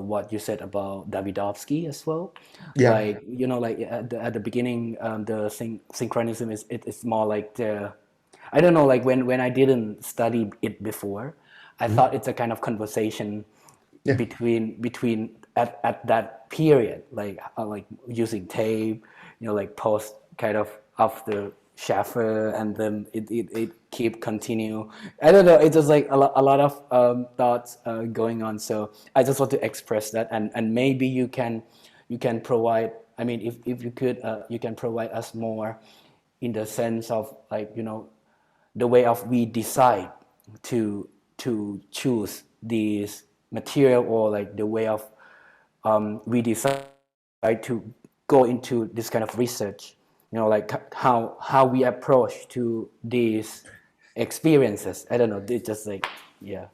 E: what you said about Davidovsky as well.
B: Yeah.
E: Like, you know, like at the beginning, the synchronism it's more like I don't know, like when I didn't study it before, I thought it's a kind of conversation
B: Yeah.
E: between at that period, like using tape, you know, like post kind of the shuffle, and then it keep continue. I don't know. It's just like a lot of thoughts going on. So I just want to express that, and maybe you can provide. I mean, if you could, you can provide us more in the sense of, like, you know, the way of we decide to choose these material, or like the way of we decide to go into this kind of research, you know, like how we approach to these experiences. I don't know, it's just like, yeah.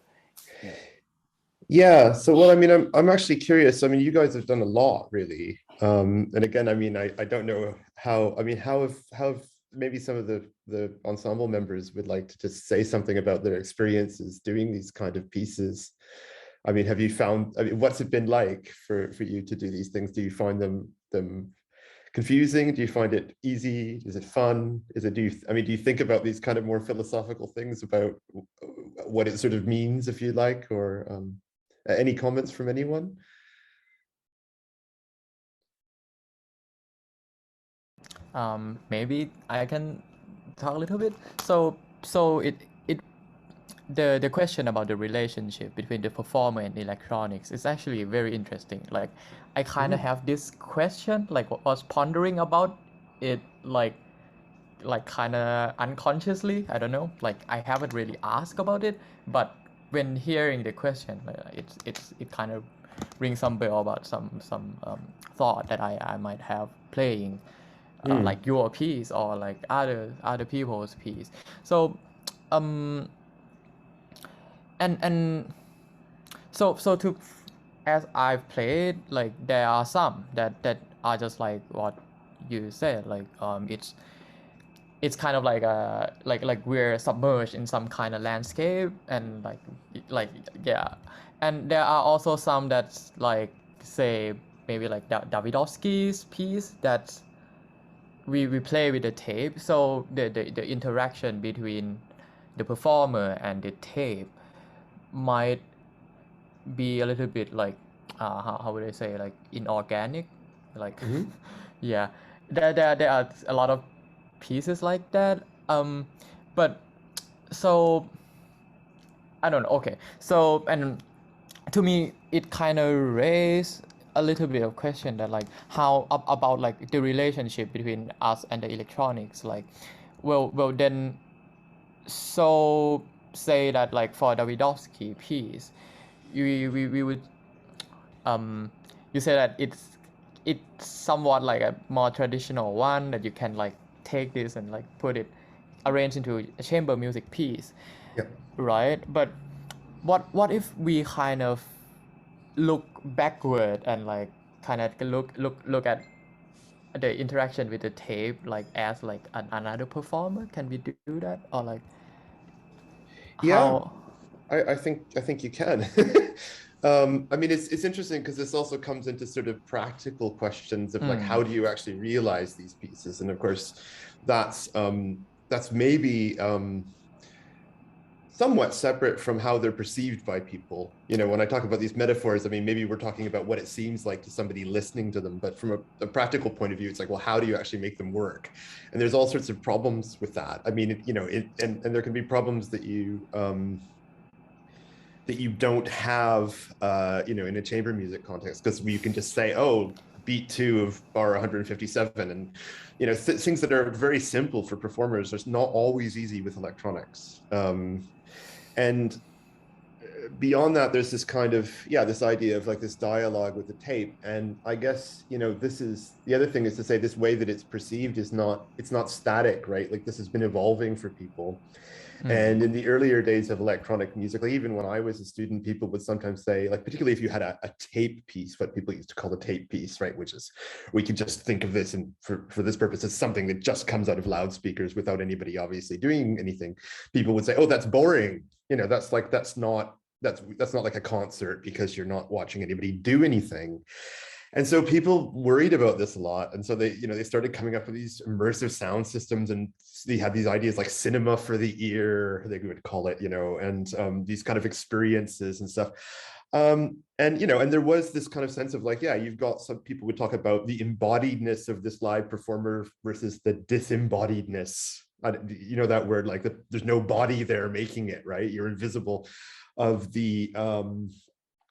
B: Yeah. So, well, I mean, I'm actually curious. I mean, you guys have done a lot, really. And again, I mean, I don't know how. I mean, how have maybe some of the ensemble members would like to just say something about their experiences doing these kind of pieces. I mean, have you found? I mean, what's it been like for you to do these things? Do you find them confusing? Do you find it easy? Is it fun? I mean, do you think about these kind of more philosophical things about what it sort of means, if you like, or any comments from anyone?
D: Maybe I can talk a little bit. So it the question about the relationship between the performer and electronics is actually very interesting. Like, I kind of have this question, like, was pondering about it, like kind of unconsciously. I don't know. Like, I haven't really asked about it, but when hearing the question, it kind of rings some bell about some thought that I might have playing like your piece, or like other people's piece. So and so to as I've played, like, there are some that are just like what you said, like it's kind of like like we're submerged in some kind of landscape, and like yeah. And there are also some that's like, say, maybe like Davidovsky's piece that we play with the tape, so the interaction between the performer and the tape might be a little bit like how would I say, like, inorganic, like yeah. There are a lot of pieces like that, but so I don't know. Okay, so, and to me it kind of raised a little bit of question that, like, how about like the relationship between us and the electronics, like, well then, so say that, like, for Davidovsky piece, we would you say that it's somewhat like a more traditional one, that you can like take this and like put it, arrange into a chamber music piece.
B: Yep.
D: Right? But what if we kind of look backward and like kind of look at the interaction with the tape, like, as like another performer? Can we do that, or like
B: Yeah,
D: how?
B: I think you can. I mean, it's interesting because this also comes into sort of practical questions of like, how do you actually realize these pieces? And of course, that's maybe somewhat separate from how they're perceived by people. You know, when I talk about these metaphors, I mean, maybe we're talking about what it seems like to somebody listening to them, but from a practical point of view, it's like, well, how do you actually make them work? And there's all sorts of problems with that. I mean, you know, and there can be problems that you don't have, you know, in a chamber music context, because you can just say, oh, beat 2 of bar 157, and you know, things that are very simple for performers are not always easy with electronics. And beyond that, there's this kind of, yeah, this idea of like this dialogue with the tape. And I guess, you know, this is the other thing, is to say this way that it's perceived is not, it's not static, right? Like, this has been evolving for people. And in the earlier days of electronic music, like even when I was a student, people would sometimes say, like, particularly if you had a tape piece, what people used to call the tape piece, right? Which is, we could just think of this, and for this purpose, as something that just comes out of loudspeakers without anybody obviously doing anything. People would say, oh, that's boring. You know, that's that's not like a concert because you're not watching anybody do anything. And so people worried about this a lot. And so they started coming up with these immersive sound systems, and they had these ideas like cinema for the ear, they would call it, and these kind of experiences and stuff. And there was this kind of sense of like, yeah, you've got some people would talk about the embodiedness of this live performer versus the disembodiedness. That word, like there's no body there making it, right? You're invisible, of the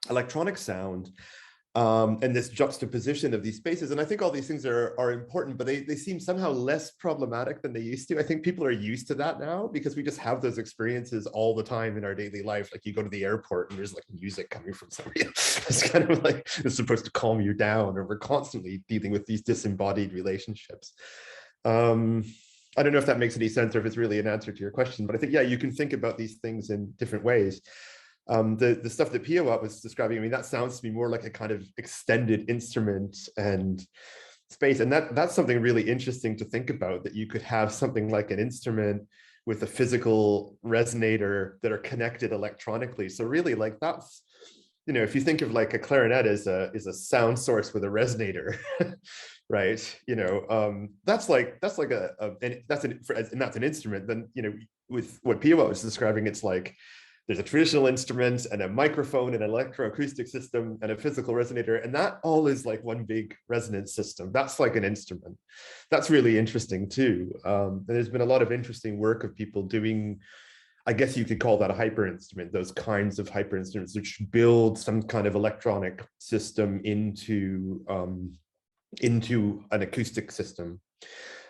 B: electronic sound. And this juxtaposition of these spaces. And I think all these things are important, but they seem somehow less problematic than they used to. I think people are used to that now because we just have those experiences all the time in our daily life. Like you go to the airport and there's like music coming from somebody else. It's kind of like it's supposed to calm you down, or we're constantly dealing with these disembodied relationships. I don't know if that makes any sense or if it's really an answer to your question, but I think, yeah, you can think about these things in different ways. The stuff that Piyawat was describing, I mean, that sounds to me more like a kind of extended instrument and space. And that's something really interesting to think about, that you could have something like an instrument with a physical resonator that are connected electronically. So really, like that's, if you think of like a clarinet as a sound source with a resonator, right? That's an instrument. Then, with what Piyawat was describing, it's like there's a traditional instrument and a microphone and an electroacoustic system and a physical resonator, and that all is like one big resonance system. That's like an instrument. That's really interesting too. And there's been a lot of interesting work of people doing, I guess you could call that a hyper instrument, those kinds of hyper instruments which build some kind of electronic system into an acoustic system.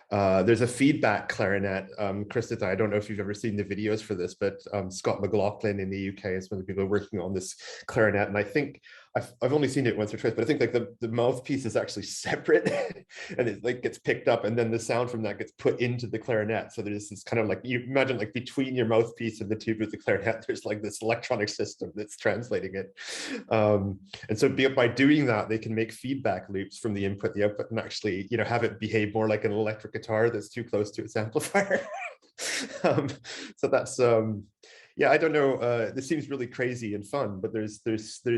B: There's a feedback clarinet. Krista, I don't know if you've ever seen the videos for this, but Scott McLaughlin in the UK is one of the people working on this clarinet. And I think I've only seen it once or twice, but I think like the mouthpiece is actually separate and it like gets picked up, and then the sound from that gets put into the clarinet. So there's this kind of like, you imagine like between your mouthpiece and the tube of the clarinet, there's like this electronic system that's translating it. And so by doing that, they can make feedback loops from the input, the output, and actually, have it behave more like an electric guitar that's too close to its amplifier. So that's, yeah, I don't know. This seems really crazy and fun, but there's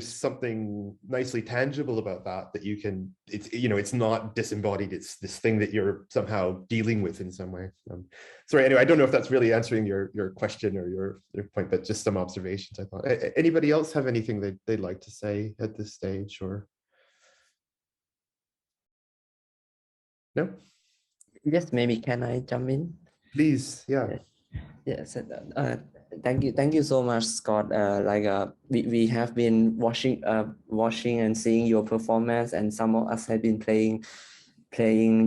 B: something nicely tangible about that you can. It's not disembodied. It's this thing that you're somehow dealing with in some way. Sorry. Anyway, I don't know if that's really answering your question or your point, but just some observations. I thought. Anybody else have anything they'd like to say at this stage, or no?
F: Yes, maybe can I jump in?
B: Please, yeah.
F: Yes, thank you so much, Scott. We have been watching and seeing your performance, and some of us have been playing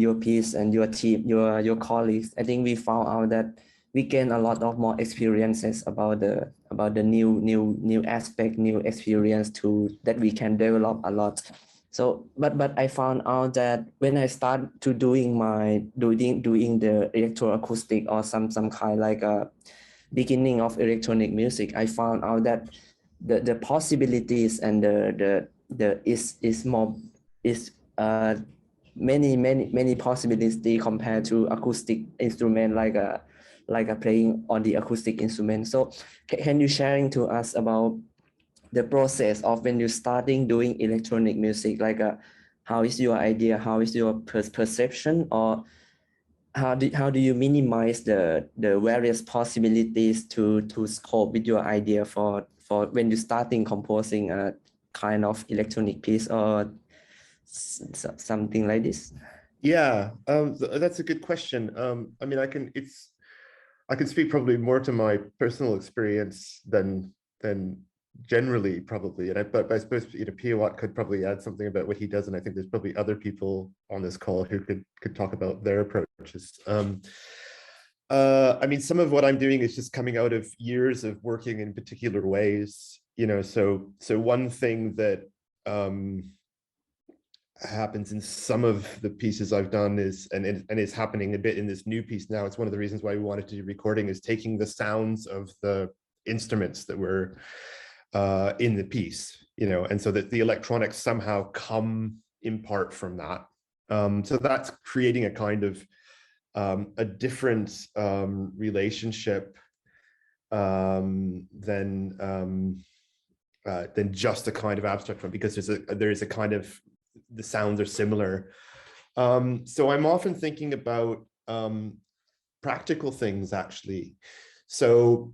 F: your piece and your team, your colleagues. I think we found out that we gain a lot of more experiences about the new aspect, new experience that we can develop a lot. So, but I found out that when I start to doing the electroacoustic or some kind like a beginning of electronic music, I found out that the possibilities and many possibilities compared to acoustic instrument like a playing on the acoustic instrument. So can you sharing to us about the process of when you're starting doing electronic music, like how is your idea, how is your perception, or how do you minimize the various possibilities to scope with your idea for when you're starting composing a kind of electronic piece or something like this?
B: Yeah, that's a good question. I mean, I can speak probably more to my personal experience than generally probably, but I suppose Piyawat could probably add something about what he does, and I think there's probably other people on this call who could talk about their approaches. I mean, some of what I'm doing is just coming out of years of working in particular ways, so one thing that happens in some of the pieces I've done is, and it's happening a bit in this new piece now. It's one of the reasons why we wanted to do recording, is taking the sounds of the instruments that were in the piece, and so that the electronics somehow come in part from that. So that's creating a kind of a different relationship than than just a kind of abstract one, because there is a kind of, the sounds are similar. So I'm often thinking about practical things, actually. So,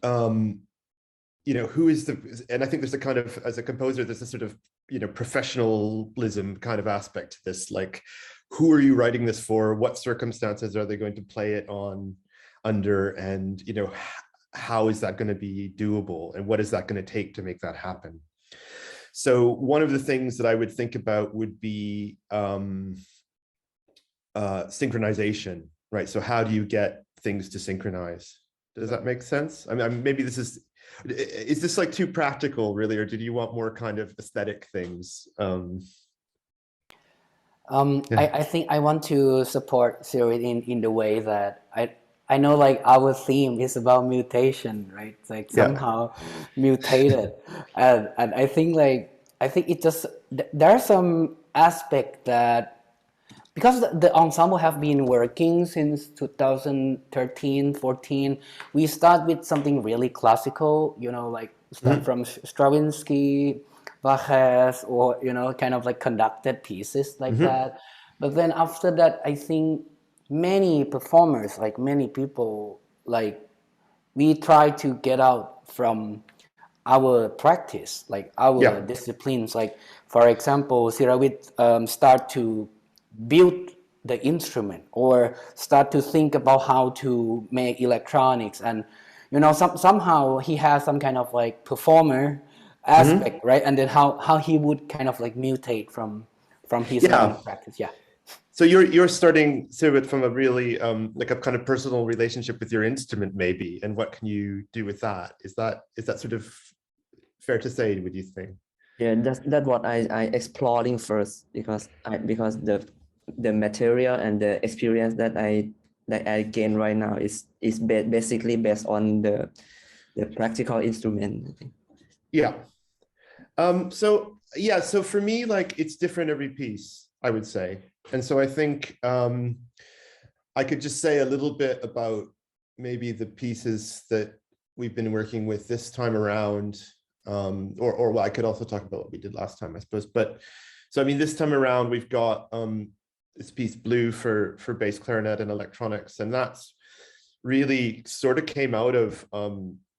B: you know, who is the, and I think there's a kind of, as a composer, there's a sort of, you know, professionalism kind of aspect to this, like, who are you writing this for? What circumstances are they going to play it on under? And, you know, how is that going to be doable? And what is that going to take to make that happen? So one of the things that I would think about would be synchronization, right? So how do you get things to synchronize? Does that make sense? I mean, maybe this is this like too practical, really, or did you want more kind of aesthetic things?
E: I think I want to support Cyril in the way that I know, like, our theme is about mutation, right? It's like somehow mutated, and I think it just, there are some aspect that, because the ensemble have been working since 2013, 14, we start with something really classical, you know, like start from Stravinsky, Bach, or, you know, kind of like conducted pieces like that. But then after that, I think many performers, like many people, like, we try to get out from our practice, like our disciplines. Like, for example, Sirawit start to build the instrument, or start to think about how to make electronics, and, you know, somehow he has some kind of like performer aspect, right? And then how he would kind of like mutate from his own practice.
B: So you're starting, Sirawit, from a really like a kind of personal relationship with your instrument, maybe, and what can you do with that? Is that sort of fair to say, would you think?
F: Yeah, that's what I exploring first, because the material and the experience that I gain right now is basically based on the practical instrument, I think.
B: Yeah. So for me, like, it's different every piece, I would say. And so I think I could just say a little bit about maybe the pieces that we've been working with this time around, or well, I could also talk about what we did last time, I suppose. But so, I mean, this time around, we've got this piece Blue for bass clarinet and electronics, and that's really sort of came out of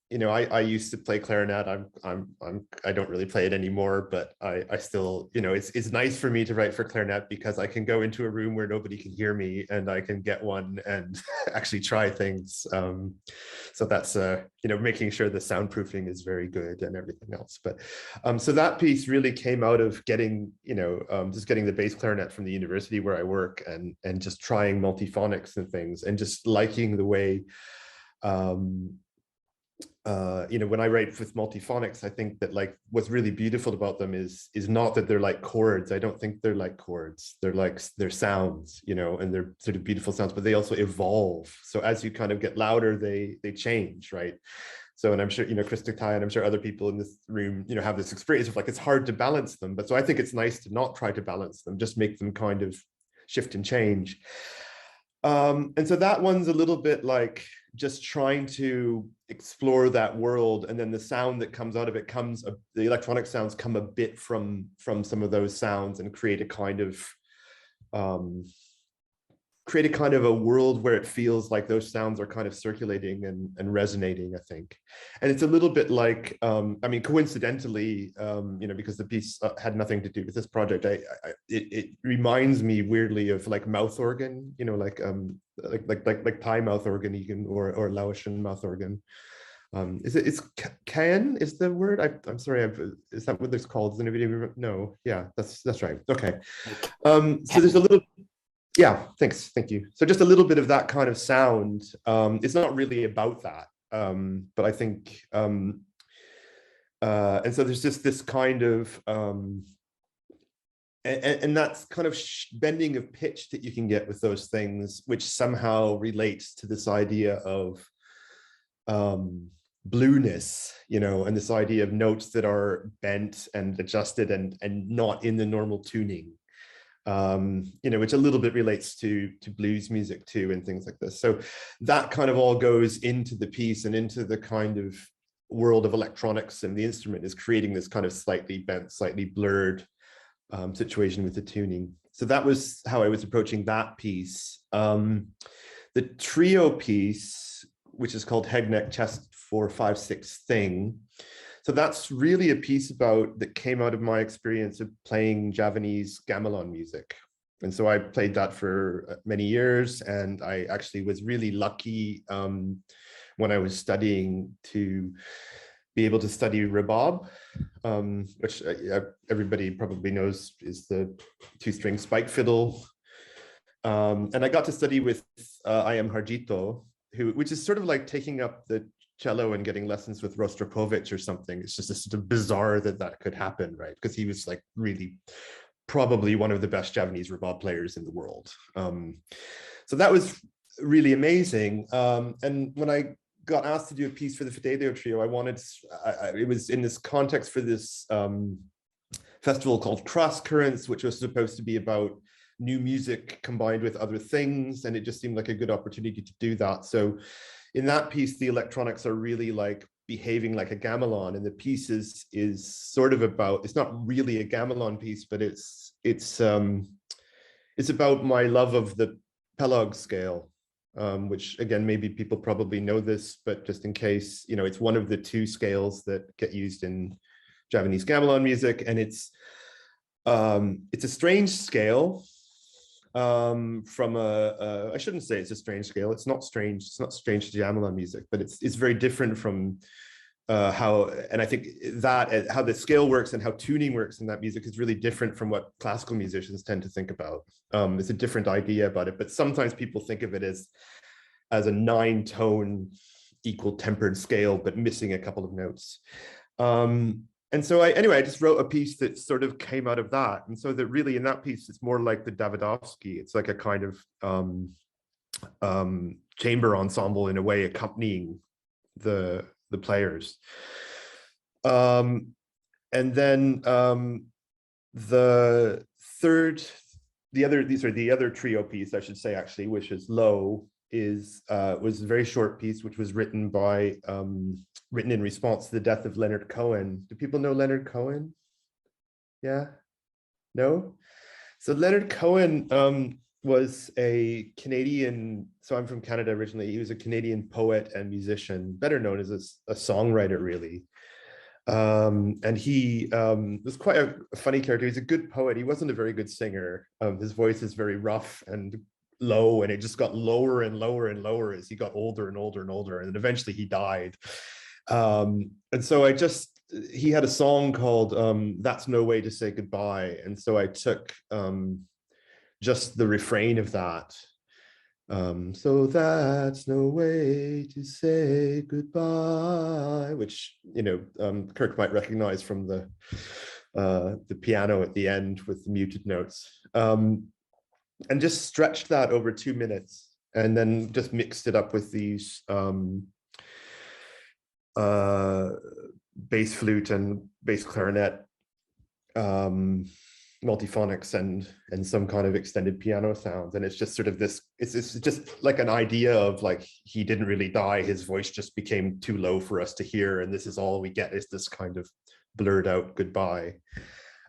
B: you know, I used to play clarinet. I don't really play it anymore, but I still, you know, it's nice for me to write for clarinet, because I can go into a room where nobody can hear me and I can get one and actually try things. So that's you know, making sure the soundproofing is very good and everything else. But so that piece really came out of getting, you know, just getting the bass clarinet from the university where I work, and just trying multiphonics and things, and just liking the way you know, when I write with multiphonics, I think that, like, what's really beautiful about them is not that they're like chords. I don't think they're like chords. They're sounds, you know, and they're sort of beautiful sounds, but they also evolve. So as you kind of get louder, they change, right? So, and I'm sure, you know, Chris Taceti, and I'm sure other people in this room, you know, have this experience of, like, it's hard to balance them. But so I think it's nice to not try to balance them, just make them kind of shift and change. And so that one's a little bit like just trying to explore that world, and then the sound that comes out of it the electronic sounds come a bit from some of those sounds, and create a kind of a world where it feels like those sounds are kind of circulating and resonating, I think. And it's a little bit like, I mean, coincidentally, you know, because the piece had nothing to do with this project, it reminds me weirdly of, like, mouth organ, you know, like Thai mouth organ, or Laotian mouth organ. It's Can is the word? I'm sorry, is that what it's called? Does anybody remember? No, yeah, that's right. Okay. So there's a little. Yeah, thank you. So just a little bit of that kind of sound. It's not really about that, but I think, and so there's just this kind of, and that's kind of bending of pitch that you can get with those things, which somehow relates to this idea of blueness, you know, and this idea of notes that are bent and adjusted and not in the normal tuning. You know, which a little bit relates to blues music too, and things like this. So that kind of all goes into the piece and into the kind of world of electronics, and the instrument is creating this kind of slightly bent, slightly blurred situation with the tuning. So that was how I was approaching that piece. The trio piece, which is called Head, Neck, Chest 4, 5, 6 Thing. So that's really a piece that came out of my experience of playing Javanese gamelan music. And so I played that for many years, and I actually was really lucky when I was studying to be able to study rebab, which everybody probably knows is the 2-string spike fiddle. And I got to study with I.M. Harjito, which is sort of like taking up the cello and getting lessons with Rostropovich or something. It's just sort of bizarre that could happen, right? Because he was like really probably one of the best Javanese rebab players in the world. So that was really amazing. And when I got asked to do a piece for the Fidelio Trio, it was in this context for this festival called Cross Currents, which was supposed to be about new music combined with other things, and it just seemed like a good opportunity to do that. So in that piece, the electronics are really like behaving like a gamelan, and the piece is sort of about, it's not really a gamelan piece, but it's about my love of the Pelag scale, which again, maybe people probably know this, but just in case, it's one of the 2 scales that get used in Javanese gamelan music, and it's a strange scale. From I shouldn't say it's a strange scale. It's not strange. It's not strange to gamelan music, but it's very different from and I think that how the scale works and how tuning works in that music is really different from what classical musicians tend to think about. It's a different idea about it, but sometimes people think of it as a 9-tone equal tempered scale, but missing a couple of notes. And so I just wrote a piece that sort of came out of that. And so that really in that piece, it's more like the Davidovsky. It's like a kind of chamber ensemble in a way, accompanying the players. And then the other trio piece, I should say, actually, which is Low, was a very short piece, which was written in response to the death of Leonard Cohen. Do people know Leonard Cohen? Yeah? No? So Leonard Cohen was a Canadian, so I'm from Canada originally. He was a Canadian poet and musician, better known as a songwriter, really. And he was quite a funny character. He's a good poet. He wasn't a very good singer. His voice is very rough and low, and it just got lower and lower and lower as he got older and older and older, and then eventually he died. And so he had a song called That's No Way to Say Goodbye, and so I took just the refrain of that. So that's no way to say goodbye, which Kirk might recognize from the piano at the end with the muted notes. And just stretched that over 2 minutes, and then just mixed it up with these bass flute and bass clarinet multiphonics and some kind of extended piano sounds. And it's just sort of this, it's just like an idea of like, he didn't really die, his voice just became too low for us to hear, and this is all we get, is this kind of blurred out goodbye.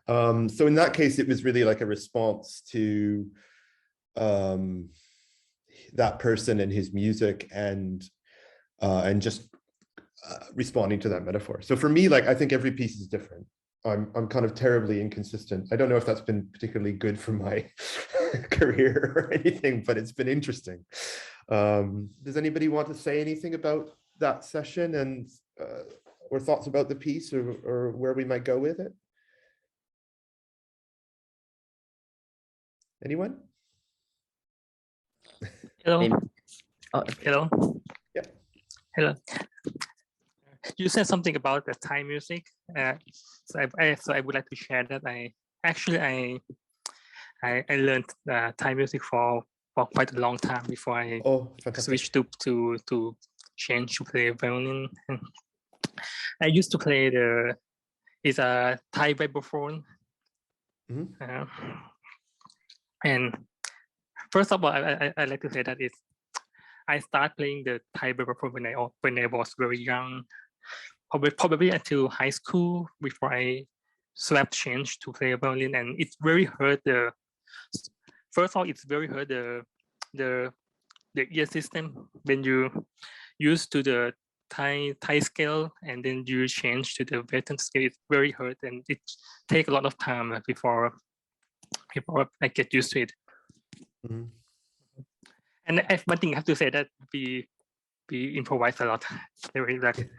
B: So in that case, it was really like a response to that person and his music, and just responding to that metaphor. So for me, like, I think every piece is different. I'm kind of terribly inconsistent. I don't know if that's been particularly good for my career or anything, but it's been interesting. Does anybody want to say anything about that session and or thoughts about the piece, or where we might go with it? Anyone?
G: Hello. Hello.
B: Yeah.
G: Hello. You said something about the Thai music. So I would like to share that I learned Thai music for quite a long time before I switched to change to play violin. I used to play it's a Thai vibraphone. Mm-hmm. And first of all, I like to say that I started playing the Thai vibraphone when I was very young. probably until high school before I change to play violin, and it's very hard the first of all it's very hard the ear system when you used to the Thai scale and then you change to the Western scale. It's very hard and it takes a lot of time before I get used to it.
B: Mm-hmm.
G: And one thing I have to say that we improvise a lot. Like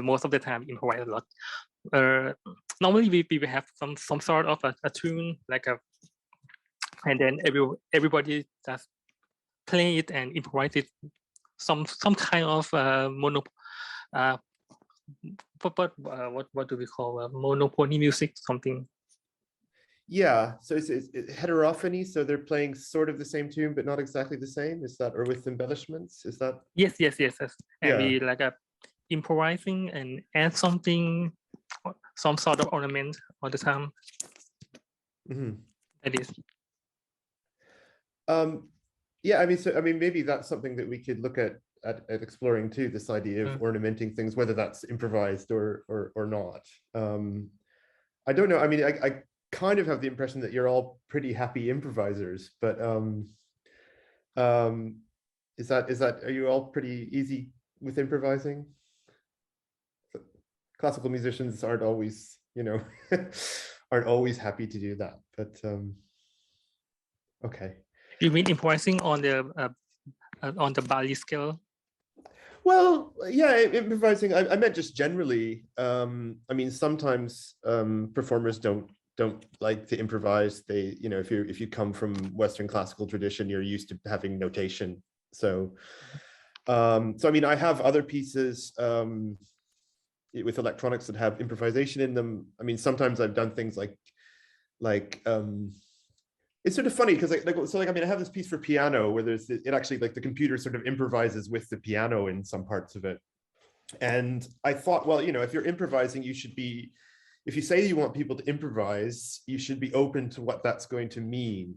G: most of the time improvise a lot. Normally we have some sort of a tune like and then everybody just play it and improvise it. Some kind of what do we call monophony music, something.
B: Yeah, so it's heterophony, so they're playing sort of the same tune but not exactly the same. Is that, or with embellishments? Is that?
G: Yes. And
B: yeah.
G: we like improvising and add something, some sort of ornament all the time.
B: Mm-hmm.
G: That is.
B: Yeah, I mean maybe that's something that we could look at exploring too, this idea of ornamenting things, whether that's improvised or not. I don't know. I mean, I kind of have the impression that you're all pretty happy improvisers, but is that are you all pretty easy with improvising? Classical musicians aren't always, you know, aren't always happy to do that, but okay.
G: You mean improvising on the Bali scale?
B: Well, yeah, improvising. I meant just generally. I mean, sometimes performers don't like to improvise. They, you know, if you come from Western classical tradition, you're used to having notation. So, I mean, I have other pieces with electronics that have improvisation in them. I mean, sometimes I've done things like it's sort of funny because I mean, I have this piece for piano where it actually, like, the computer sort of improvises with the piano in some parts of it. And I thought, well, you know, if you're improvising, you should be, if you say you want people to improvise, you should be open to what that's going to mean.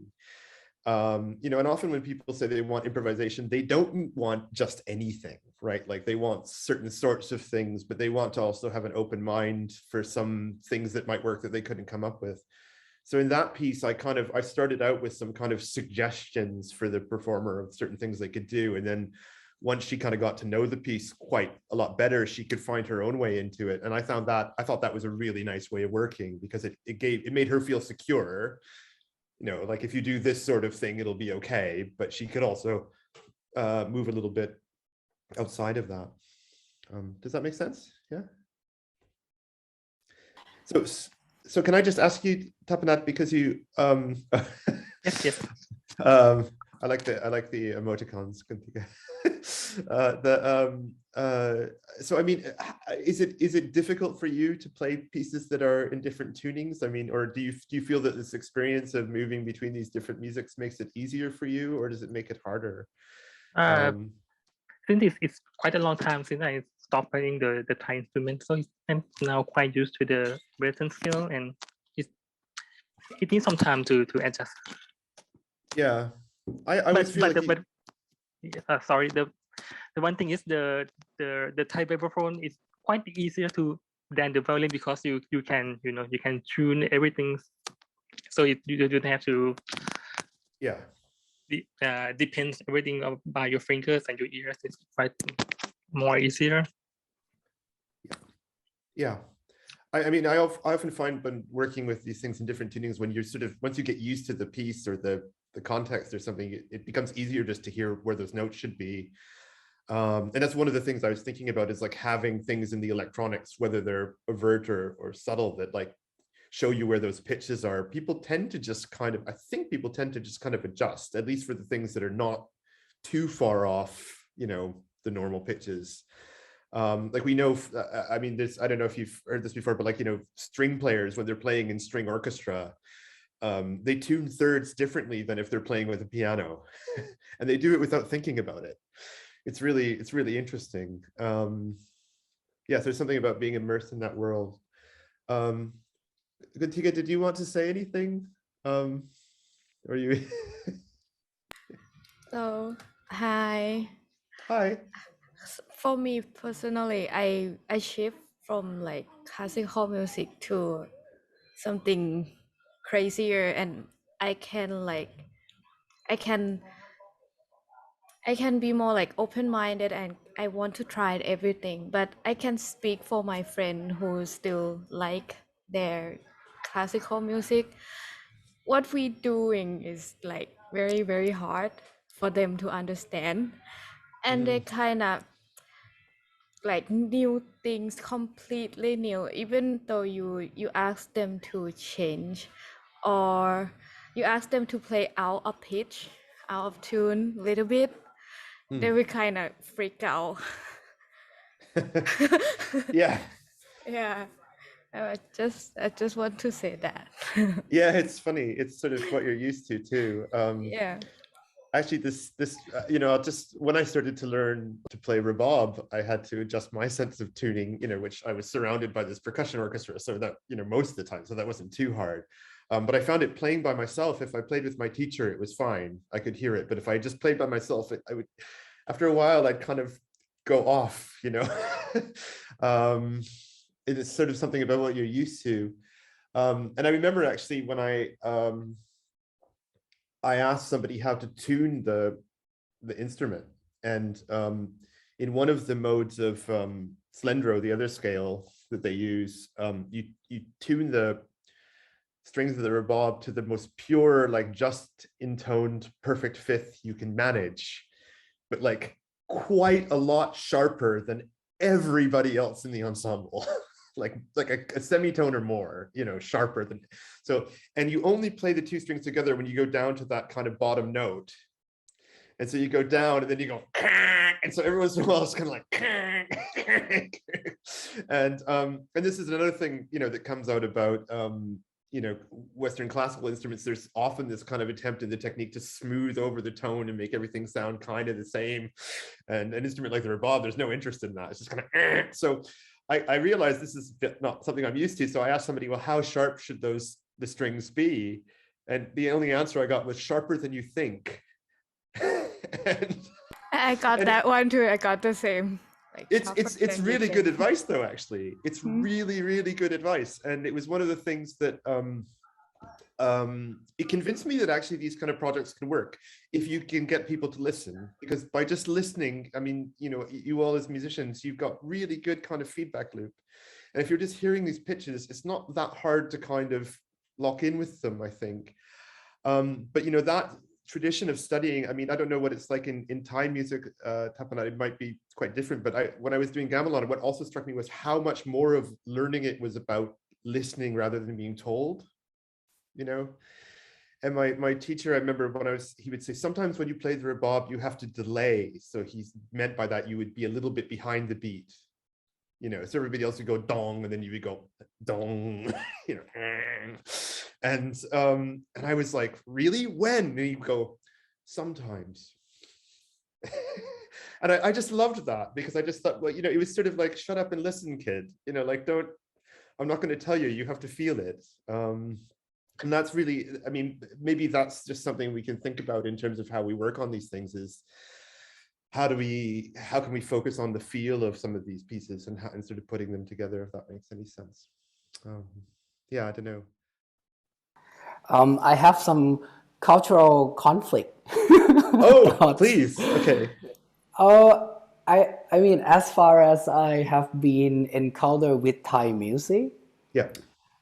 B: You know, and often when people say they want improvisation, they don't want just anything, right? Like they want certain sorts of things, but they want to also have an open mind for some things that might work that they couldn't come up with. So in that piece, I started out with some kind of suggestions for the performer of certain things they could do. And then once she kind of got to know the piece quite a lot better, she could find her own way into it. And I thought that was a really nice way of working, because it made her feel secure. You know, like if you do this sort of thing, it'll be okay. But she could also move a little bit outside of that. Does that make sense? Yeah. So can I just ask you, Tapanat, because you
G: yes.
B: I like the emoticons. So I mean, is it difficult for you to play pieces that are in different tunings? I mean, or do you feel that this experience of moving between these different musics makes it easier for you, or does it make it harder?
G: Since it's quite a long time since I stopped playing the Thai instrument, so I'm now quite used to the Western scale, and it needs some time to adjust.
B: Yeah, I always feel
G: sorry, the one thing is the Thai vibraphone is quite easier than the violin, because you can tune everything, so you don't have to depends everything by your fingers and your ears. It's quite more easier.
B: Yeah. I mean, I often find when working with these things in different tunings, when you're sort of, once you get used to the piece or the context or something, it becomes easier just to hear where those notes should be. And that's one of the things I was thinking about, is like having things in the electronics, whether they're overt or subtle, that like show you where those pitches are. People tend to just kind of, I think people tend to just kind of adjust, at least for the things that are not too far off, you know, the normal pitches. Like we know, I mean, I don't know if you've heard this before, but like, you know, string players, when they're playing in string orchestra, they tune thirds differently than if they're playing with a piano, and they do it without thinking about it. It's really interesting. Yeah, so there's something about being immersed in that world. Tika, did you want to say anything? Or you?
H: So, hi.
B: Hi.
H: For me personally, I shift from like classical music to something crazier, and I can like I can I can be more like open-minded, and I want to try everything. But I can speak for my friend who still like their classical music. What we doing is like very, very hard for them to understand, and they kind of like new things, completely new, even though you ask them to change, or you ask them to play out of pitch, out of tune a little bit, they will kind of freak out.
B: Yeah.
H: Yeah, I just want to say that.
B: Yeah, it's funny. It's sort of what you're used to too.
H: Yeah.
B: Actually, you know, just when I started to learn to play rebab, I had to adjust my sense of tuning, you know, which I was surrounded by this percussion orchestra, so that, you know, most of the time, so that wasn't too hard. But I found it playing by myself. If I played with my teacher, it was fine. I could hear it. But if I just played by myself, I would, after a while, I'd kind of go off, you know. It is sort of something about what you're used to. And I remember actually when I asked somebody how to tune the instrument, and in one of the modes of Slendro, the other scale that they use, you tune the strings of the rebab to the most pure, like just intoned perfect fifth you can manage, but like quite a lot sharper than everybody else in the ensemble. like a semitone or more, you know, sharper than, so, and you only play the two strings together when you go down to that kind of bottom note. And so you go down and then you go, and so every once in a while it's kind of like, and this is another thing, you know, that comes out about, you know, Western classical instruments. There's often this kind of attempt in the technique to smooth over the tone and make everything sound kind of the same. And an instrument like the rebab, there's no interest in that. It's just kind of, so I realized this is not something I'm used to. So I asked somebody, well, how sharp should the strings be? And the only answer I got was sharper than you think.
H: I got that one too. I got the same. Like,
B: it's really good advice though, actually. It's really, really good advice. And it was one of the things that it convinced me that actually these kind of projects can work if you can get people to listen, because by just listening, I mean, you know, you all as musicians, you've got really good kind of feedback loop. And if you're just hearing these pitches, it's not that hard to kind of lock in with them, I think. But, you know, that tradition of studying, I mean, I don't know what it's like in Thai music, Tapana, it might be quite different, but when I was doing gamelan, what also struck me was how much more of learning it was about listening rather than being told, you know. And my teacher, I remember he would say, sometimes when you play the rebab, you have to delay. So he's meant by that, you would be a little bit behind the beat, you know, so everybody else would go dong, and then you would go dong, you know, and I was like, really? When? And he'd go, sometimes. And I just loved that, because I just thought, well, you know, it was sort of like, shut up and listen, kid, you know, like, I'm not going to tell you, you have to feel it. And that's really, I mean, maybe that's just something we can think about in terms of how we work on these things, is how can we focus on the feel of some of these pieces and sort of putting them together, if that makes any sense. Yeah, I don't know.
E: I have some cultural conflict.
B: Oh, please. Okay.
E: I mean, as far as I have been encountered with Thai music,
B: yeah,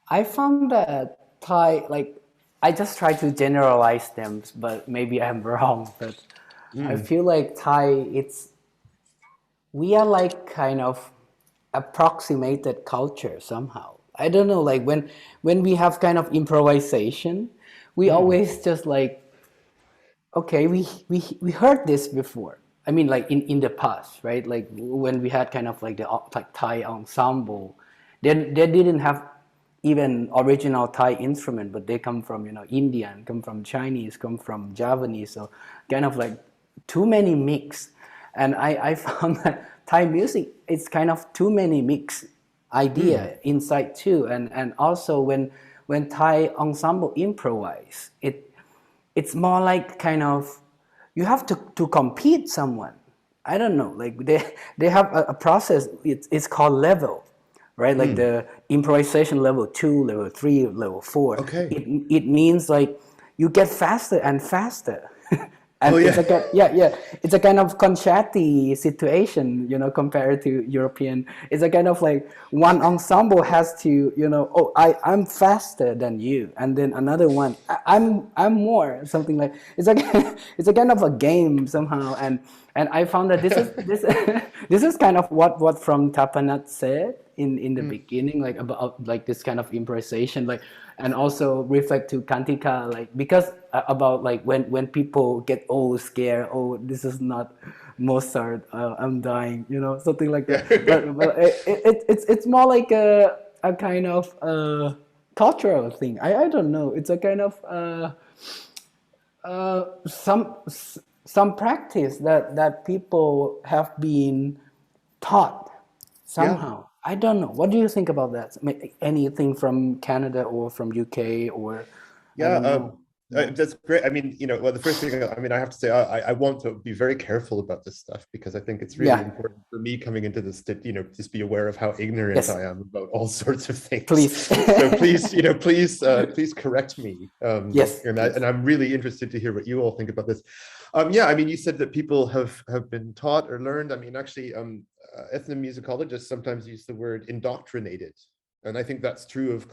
E: I found that Thai, like, I just try to generalize them, but maybe I'm wrong, but I feel like Thai, we are like kind of approximated culture somehow. I don't know, like when we have kind of improvisation, we always just like, okay, we heard this before. I mean, like in the past, right? Like when we had kind of like the like Thai ensemble, they didn't have even original Thai instrument, but they come from, you know, Indian, come from Chinese, come from Javanese, so kind of like too many mix. And I found that Thai music, it's kind of too many mix idea inside too. And also when Thai ensemble improvise, it's more like kind of, you have to compete someone. I don't know, like they have a process, it's called level. right? Like the improvisation level 2, level 3, level 4.
B: Okay.
E: It means like you get faster and faster. And
B: yeah.
E: It's a kind of concerti situation, you know, compared to European. It's a kind of like one ensemble has to, you know, oh, I'm faster than you, and then another one, I'm more, something like, it's a kind of a game somehow, and I found that this is kind of what from Tapanat said in the beginning, like about like this kind of improvisation, like, and also reflect to Kantika, like, because about like when people get all scared, oh, this is not Mozart, I'm dying, you know, something like that. but it's more like a kind of cultural thing. I don't know. It's a kind of some practice that people have been taught somehow. I don't know. What do you think about that? Anything from Canada or from UK or?
B: That's great. I mean, you know, well, the first thing, I mean, I have to say, I want to be very careful about this stuff, because I think it's really important for me coming into this to, you know, just be aware of how ignorant I am about all sorts of things.
E: Please.
B: So please, you know, please correct me.
E: Yes.
B: And I'm really interested to hear what you all think about this. Yeah, I mean, you said that people have been taught or learned. I mean, actually, ethnomusicologists sometimes use the word indoctrinated. And I think that's true of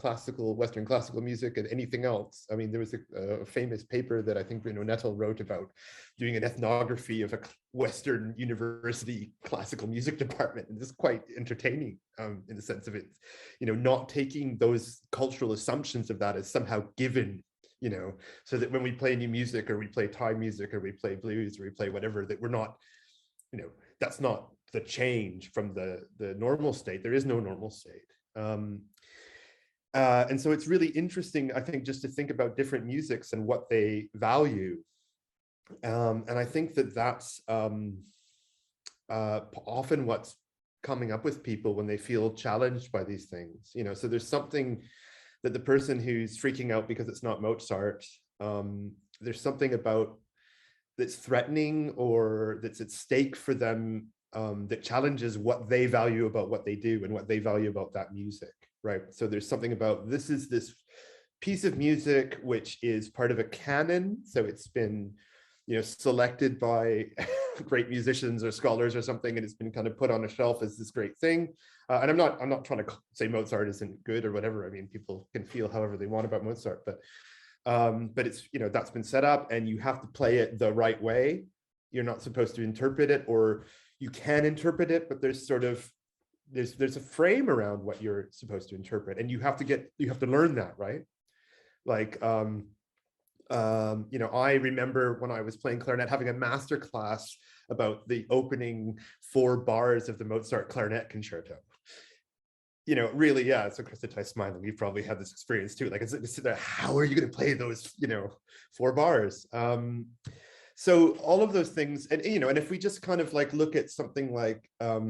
B: Western classical music and anything else. I mean, there was a famous paper that I think Bruno Nettel wrote about doing an ethnography of a Western university classical music department. And it's quite entertaining in the sense of it, you know, not taking those cultural assumptions of that as somehow given, you know, so that when we play new music or we play Thai music or we play blues or we play whatever, that we're not, you know, that's not the change from the normal state. There is no normal state. And so it's really interesting, I think, just to think about different musics and what they value. And I think that that's often what's coming up with people when they feel challenged by these things. You know, so there's something that the person who's freaking out because it's not Mozart, there's something about that's threatening or that's at stake for them, that challenges what they value about what they do and what they value about that music, right? So there's something about, this is this piece of music which is part of a canon, so it's been, you know, selected by great musicians or scholars or something, and it's been kind of put on a shelf as this great thing. And I'm not trying to say Mozart isn't good or whatever. I mean, people can feel however they want about Mozart, but it's, you know, that's been set up and you have to play it the right way. You're not supposed to interpret it, or you can interpret it, but there's sort of, there's a frame around what you're supposed to interpret, and you have to learn that, right? Like, you know, I remember when I was playing clarinet having a master class about the opening 4 bars of the Mozart clarinet concerto. You know, really, yeah. So Christopher's smiling. You've probably had this experience too. Like, how are you going to play those, you know, 4 bars? So all of those things, and, you know, and if we just kind of like look at something like, I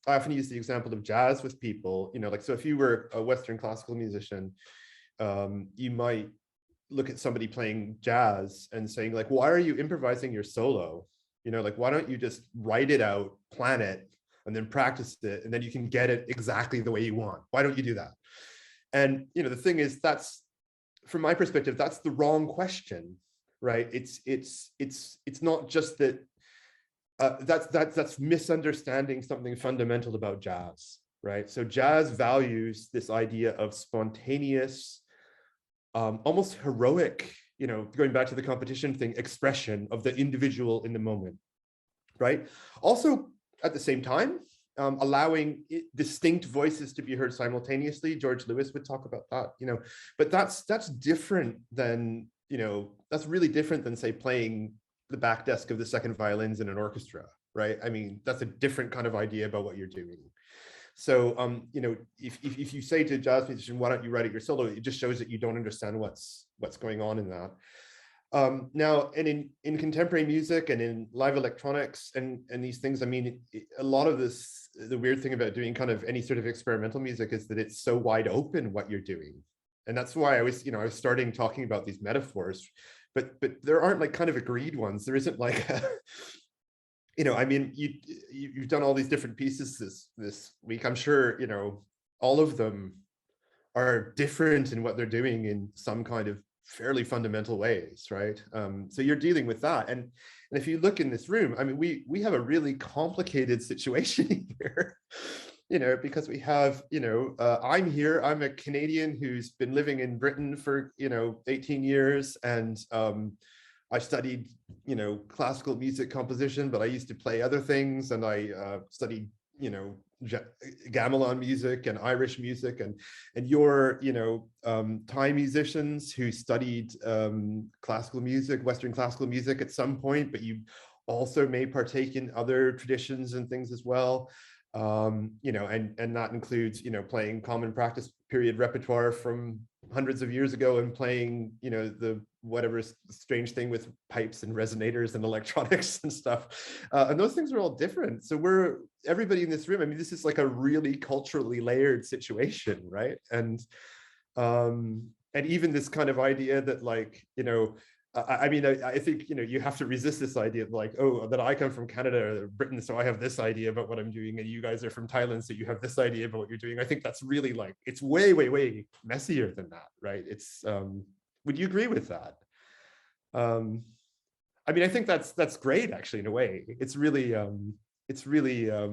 B: often use the example of jazz with people, you know, like, so if you were a Western classical musician, you might look at somebody playing jazz and saying like, why are you improvising your solo? You know, like, why don't you just write it out, plan it, and then practice it, and then you can get it exactly the way you want. Why don't you do that? And, you know, the thing is, that's, from my perspective, that's the wrong question, right? It's not just that, that's misunderstanding something fundamental about jazz, right? So jazz values this idea of spontaneous, almost heroic, you know, going back to the competition thing, expression of the individual in the moment, right? Also, at the same time, allowing distinct voices to be heard simultaneously. George Lewis would talk about that, you know, but that's different than, you know, that's really different than, say, playing the back desk of the second violins in an orchestra, right? I mean, that's a different kind of idea about what you're doing. So, you know, if you say to a jazz musician, why don't you write it your solo, it just shows that you don't understand what's going on in that. Now, and in contemporary music and in live electronics and these things, I mean, a lot of this, the weird thing about doing kind of any sort of experimental music is that it's so wide open what you're doing. And that's why I was, you know, I was starting talking about these metaphors, but there aren't like kind of agreed ones. There isn't like, you know, I mean, you've done all these different pieces this week. I'm sure, you know, all of them are different in what they're doing in some kind of fairly fundamental ways, right? So you're dealing with that. And if you look in this room, I mean, we have a really complicated situation here, you know, because we have, you know, I'm here, I'm a Canadian who's been living in Britain for, you know, 18 years. And I studied, you know, classical music composition, but I used to play other things. And I studied, you know, gamelan music and Irish music, and you're, you know, Thai musicians who studied classical music, Western classical music at some point, but you also may partake in other traditions and things as well. You know, and that includes, you know, playing common practice period repertoire from hundreds of years ago and playing, you know, the whatever strange thing with pipes and resonators and electronics and stuff. And those things are all different. So everybody in this room, I mean, this is like a really culturally layered situation, right? And even this kind of idea that, like, you know, I mean, I think, you know, you have to resist this idea of like, oh, that I come from Canada or Britain, so I have this idea about what I'm doing, and you guys are from Thailand, so you have this idea about what you're doing. I think that's really, like, it's way, way, way messier than that, right? It's, would you agree with that? I mean, I think that's great, actually, in a way. It's really, it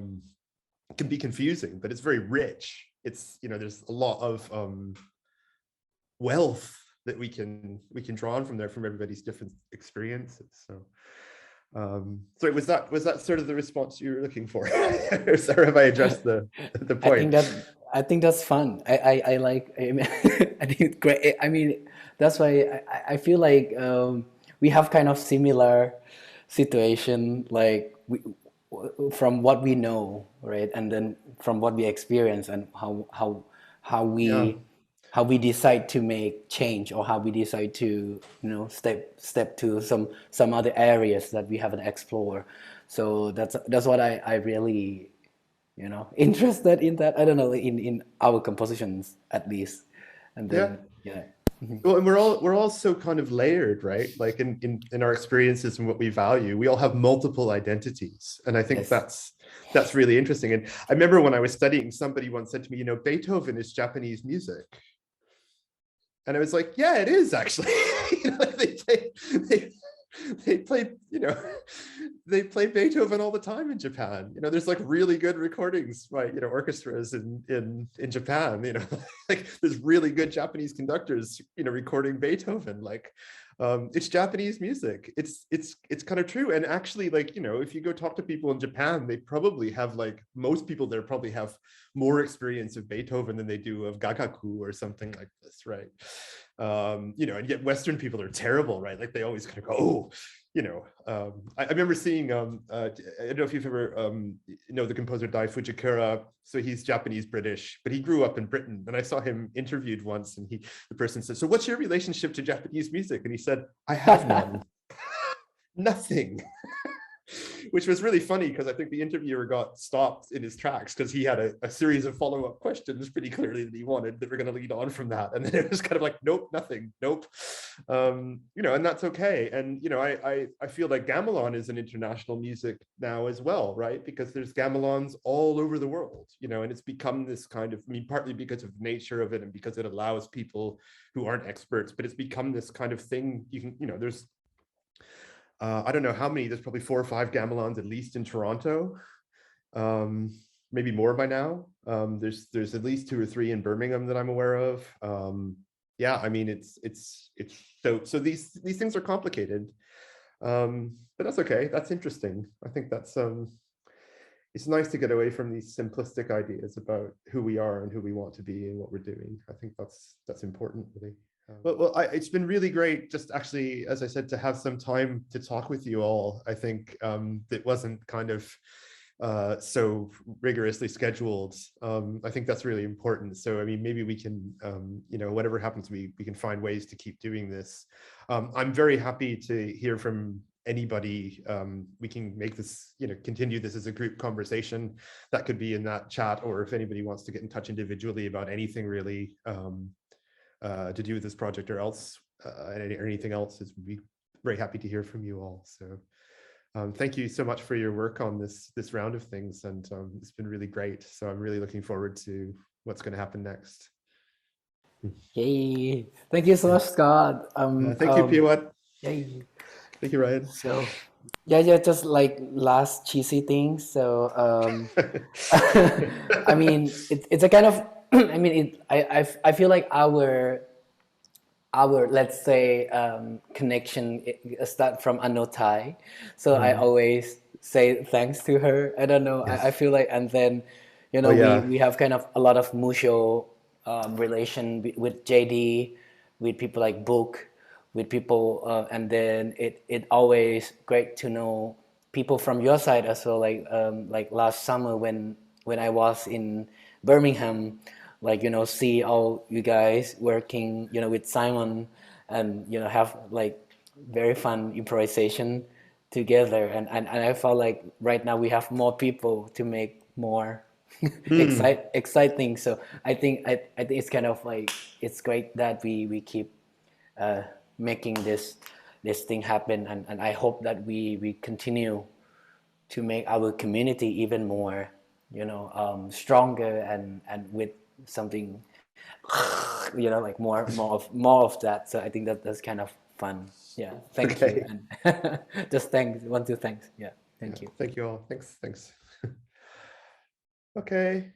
B: can be confusing, but it's very rich. It's, you know, there's a lot of wealth that we can draw on from there, from everybody's different experiences. So sorry, was that sort of the response you were looking for? Or sorry, have I addressed the point?
E: I think that's fun. I like, I mean, I think it's great. I mean, that's why I feel like we have kind of similar situation, like from what we know, right? And then from what we experience, and how we decide to make change, or how we decide to, you know, step to some other areas that we haven't explored. So that's what I really, you know, interested in that. I don't know, in our compositions at least. And then
B: well, and we're all so kind of layered, right? Like in our experiences and what we value, we all have multiple identities, and I think that's really interesting. And I remember when I was studying, somebody once said to me, you know, Beethoven is Japanese music. And I was like, yeah, it is, actually. You know, they play, you know, they play Beethoven all the time in Japan. You know, there's like really good recordings by, you know, orchestras in Japan. You know, like there's really good Japanese conductors, you know, recording Beethoven. Like, it's Japanese music. It's kind of true. And actually, like, you know, if you go talk to people in Japan, they probably have, like, most people there probably have more experience of Beethoven than they do of Gagaku or something like this, right? You know, and yet Western people are terrible, right? Like they always kind of go, oh, you know. I remember seeing, I don't know if you've ever know the composer Dai Fujikura. So he's Japanese British, but he grew up in Britain. And I saw him interviewed once, and the person said, so what's your relationship to Japanese music? And he said, I have none. Nothing. Which was really funny, because I think the interviewer got stopped in his tracks because he had a series of follow-up questions pretty clearly that he wanted that were going to lead on from that. And then it was kind of like, nope, nothing, nope. You know, and that's okay. And, you know, I feel like gamelan is an international music now as well, right? Because there's gamelans all over the world, you know, and it's become this kind of, I mean, partly because of the nature of it and because it allows people who aren't experts, but it's become this kind of thing. You can, you know, there's, I don't know how many, there's probably 4 or 5 gamelans at least in Toronto, maybe more by now. There's at least 2 or 3 in Birmingham that I'm aware of. Yeah, I mean, it's so these things are complicated, but that's okay. That's interesting. I think that's it's nice to get away from these simplistic ideas about who we are and who we want to be and what we're doing. I think that's important, really. Well, it's been really great, just actually, as I said, to have some time to talk with you all. I think it wasn't kind of so rigorously scheduled. I think that's really important. So, I mean, maybe we can, you know, whatever happens, we can find ways to keep doing this. I'm very happy to hear from anybody. We can make this, you know, continue this as a group conversation. That could be in that chat, or if anybody wants to get in touch individually about anything really to do with this project or else, or anything else, we'd be very happy to hear from you all. So thank you so much for your work on this round of things, and it's been really great. So I'm really looking forward to what's going to happen next.
E: Yay! Thank you so much, Scott.
B: Thank you, Piyawat.
E: Yay!
B: Thank you, Ryan.
E: So, yeah, just like last cheesy thing. So, I mean, it's a kind of, I mean, I feel like our let's say connection start from Anotai. So I always say thanks to her. I don't know.
B: Yes.
E: I feel like, and then, you know, we have kind of a lot of mutual relation with JD, with people like Book, with people, and then it always great to know people from your side as well. Like last summer when I was in Birmingham, like, you know, see all you guys working, you know, with Simon, and, you know, have like very fun improvisation together, and I felt like right now we have more people to make more exciting. So I think it's kind of like, it's great that we keep making this thing happen, and I hope that we continue to make our community even more, you know, stronger, and with something, you know, like more of that. So I think that's kind of fun. Yeah, thank you, and just want to thanks. Yeah, thank you.
B: Thank you all. Thanks. Okay.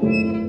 I: you.